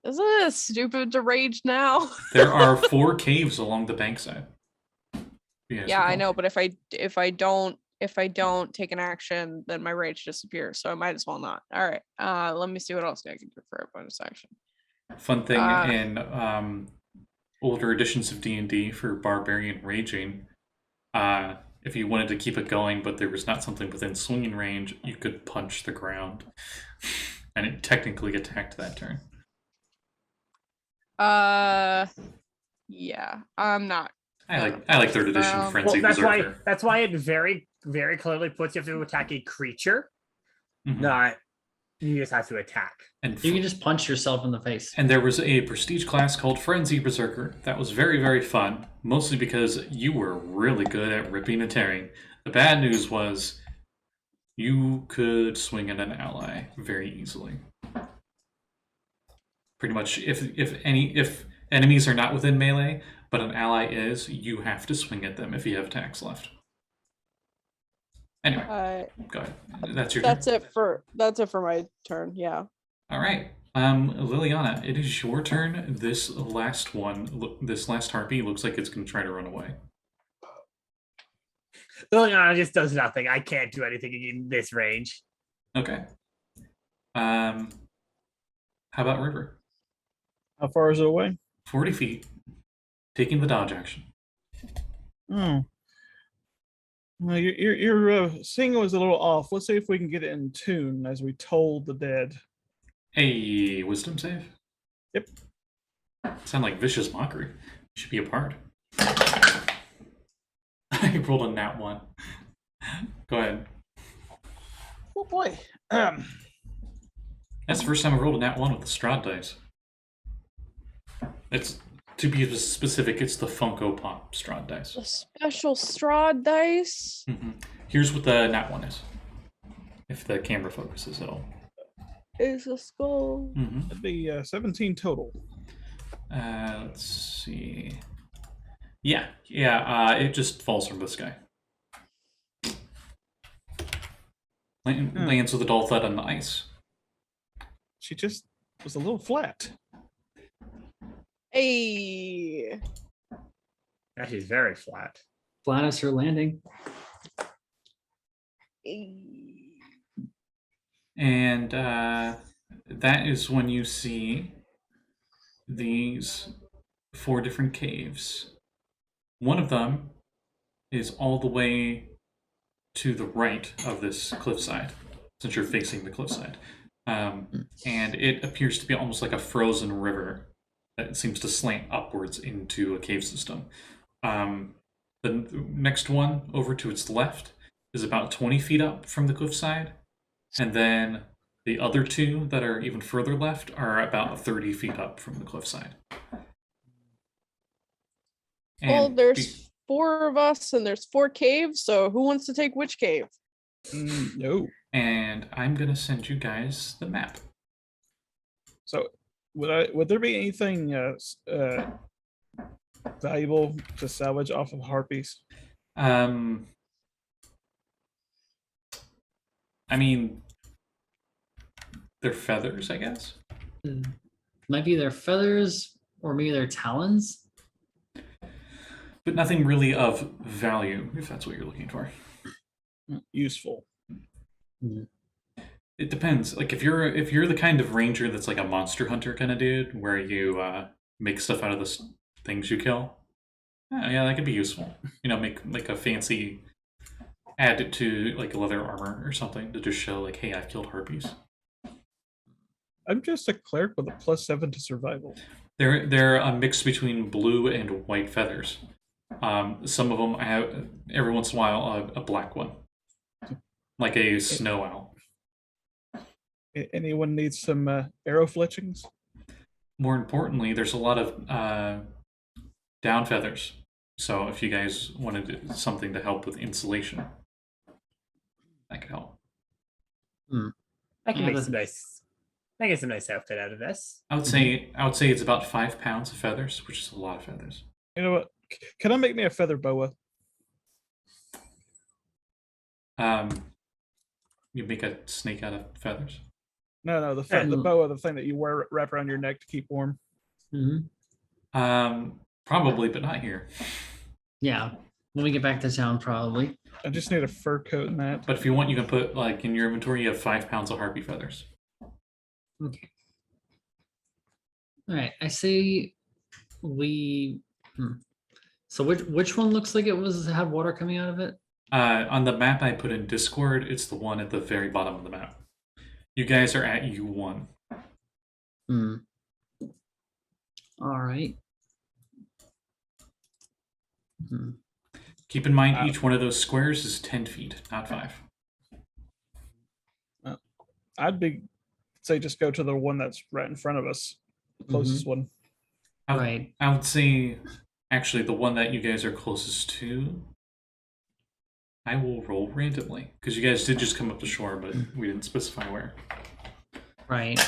Isn't it stupid to rage now? There are 4 caves along the bankside. Yeah, I know, but if I don't take an action, then my rage disappears. So I might as well not. All right. Let me see what else I can do for a bonus action. Fun thing in older editions of D&D for Barbarian raging, if you wanted to keep it going, but there was not something within swinging range, you could punch the ground, and it technically attacked that turn. Yeah, I'm not. I like third edition Frenzy well, Berserker. that's why it very, very clearly puts you have to attack a creature, not you just have to attack. And You can just punch yourself in the face. And there was a prestige class called Frenzy Berserker that was very, very fun, mostly because you were really good at ripping and tearing. The bad news was you could swing at an ally very easily. Pretty much, if enemies are not within melee, but an ally is, you have to swing at them if you have attacks left. Anyway, go ahead. That's your turn. That's it for my turn. Yeah. All right, Liliana, it is your turn. This last harpy looks like it's going to try to run away. Liliana just does nothing. I can't do anything in this range. Okay. How about River? How far is it away? 40 feet. Taking the dodge action. Oh. Well, your singing was a little off. Let's see if we can get it in tune as we toll the dead. Hey, wisdom save? Yep. Sound like vicious mockery. You should be a part. I rolled a nat 1. Go ahead. Oh boy. That's the first time I rolled a nat 1 with the Strahd dice. It's, to be specific, it's the Funko Pop Strahd dice. The special Strahd dice. Here's what the nat 1 is. If the camera focuses at all. Is a skull. It'd be 17 total. Let's see. Yeah, it just falls from the sky. Lands with a dull thud on the ice. She just was a little flat. Hey. Yeah, she's very flat. Flat as her landing. And that is when you see these 4 different caves. One of them is all the way to the right of this cliffside, since you're facing the cliffside. And it appears to be almost like a frozen river that seems to slant upwards into a cave system. The next one over to its left is about 20 feet up from the cliffside. And then the other 2 that are even further left are about 30 feet up from the cliffside. Well, there's 4 of us and there's 4 caves, so who wants to take which cave? No. And I'm going to send you guys the map. So would there be anything valuable to salvage off of harpies? I mean, they're feathers, I guess. Might be their feathers or maybe their talons. But nothing really of value, if that's what you're looking for. Useful. It depends. Like if you're the kind of ranger that's like a monster hunter kind of dude, where you make stuff out of the things you kill. Yeah, that could be useful. You know, make like a fancy add it to like leather armor or something to just show like, hey, I've killed harpies. I'm just a cleric with a +7 to survival. They're a mix between blue and white feathers. Some of them I have every once in a while a black one, like a snow owl. Anyone needs some arrow fletchings? More importantly, there's a lot of down feathers. So if you guys wanted something to help with insulation, that could help. I can Yeah, make but- some nice. I can get some nice outfit out of this. I would say it's about 5 pounds of feathers, which is a lot of feathers. You know what? Can I make me a feather boa? You make a snake out of feathers. No, the Yeah. the boa, the thing that you wear wrap around your neck to keep warm. Probably, but not here. Yeah. When we get back to town, probably. I just need a fur coat and that. But if you want, you can put like in your inventory, you have 5 pounds of harpy feathers. Okay. All right. I say we. So which one looks like it had water coming out of it? On the map I put in Discord, it's the one at the very bottom of the map. You guys are at U1. All right. Keep in mind, each one of those squares is 10 feet, not 5. I'd say just go to the one that's right in front of us, the closest one. Right. I would say, actually, the one that you guys are closest to, I will roll randomly. Because you guys did just come up the shore, but we didn't specify where. Right.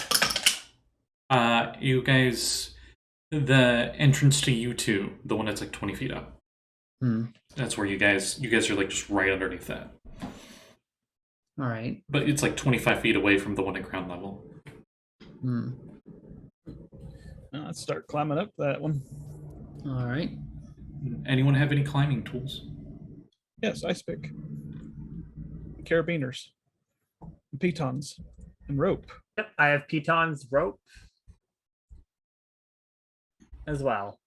You guys, the entrance to U2, the one that's like 20 feet up. That's where you guys are like just right underneath that. All right. But it's like 25 feet away from the one at ground level. Let's start climbing up that one. All right. Anyone have any climbing tools? Yes, ice pick, carabiners, pitons, and rope. Yep, I have pitons, rope as well,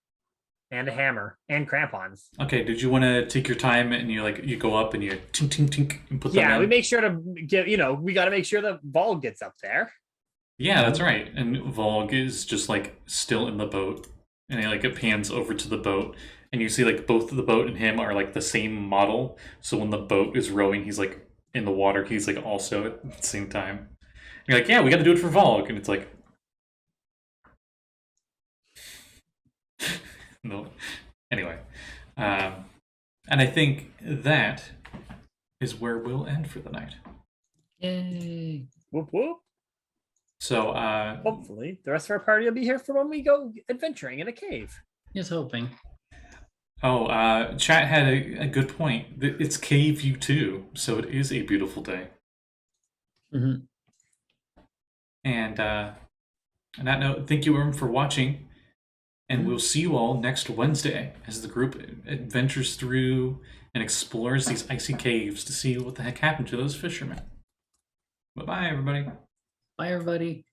and a hammer and crampons. Okay, did you want to take your time and you go up and you tink tink tink and put them Yeah, in? we make sure to get. We got to make sure the Valgg gets up there. Yeah, that's right. And Valgg is just like still in the boat, and it pans over to the boat, and you see like both the boat and him are like the same model. So when the boat is rowing, he's like in the water. He's like also at the same time. You're like, yeah, we got to do it for Valgg, and it's like, no. Anyway, and I think that is where we'll end for the night. Yay. Whoop whoop. So, Hopefully, the rest of our party will be here for when we go adventuring in a cave. Just hoping. Chat had a good point. It's Cave U2, so it is a beautiful day. And on that note, thank you everyone for watching, and we'll see you all next Wednesday as the group adventures through and explores these icy caves to see what the heck happened to those fishermen. Bye-bye, everybody. Bye, everybody.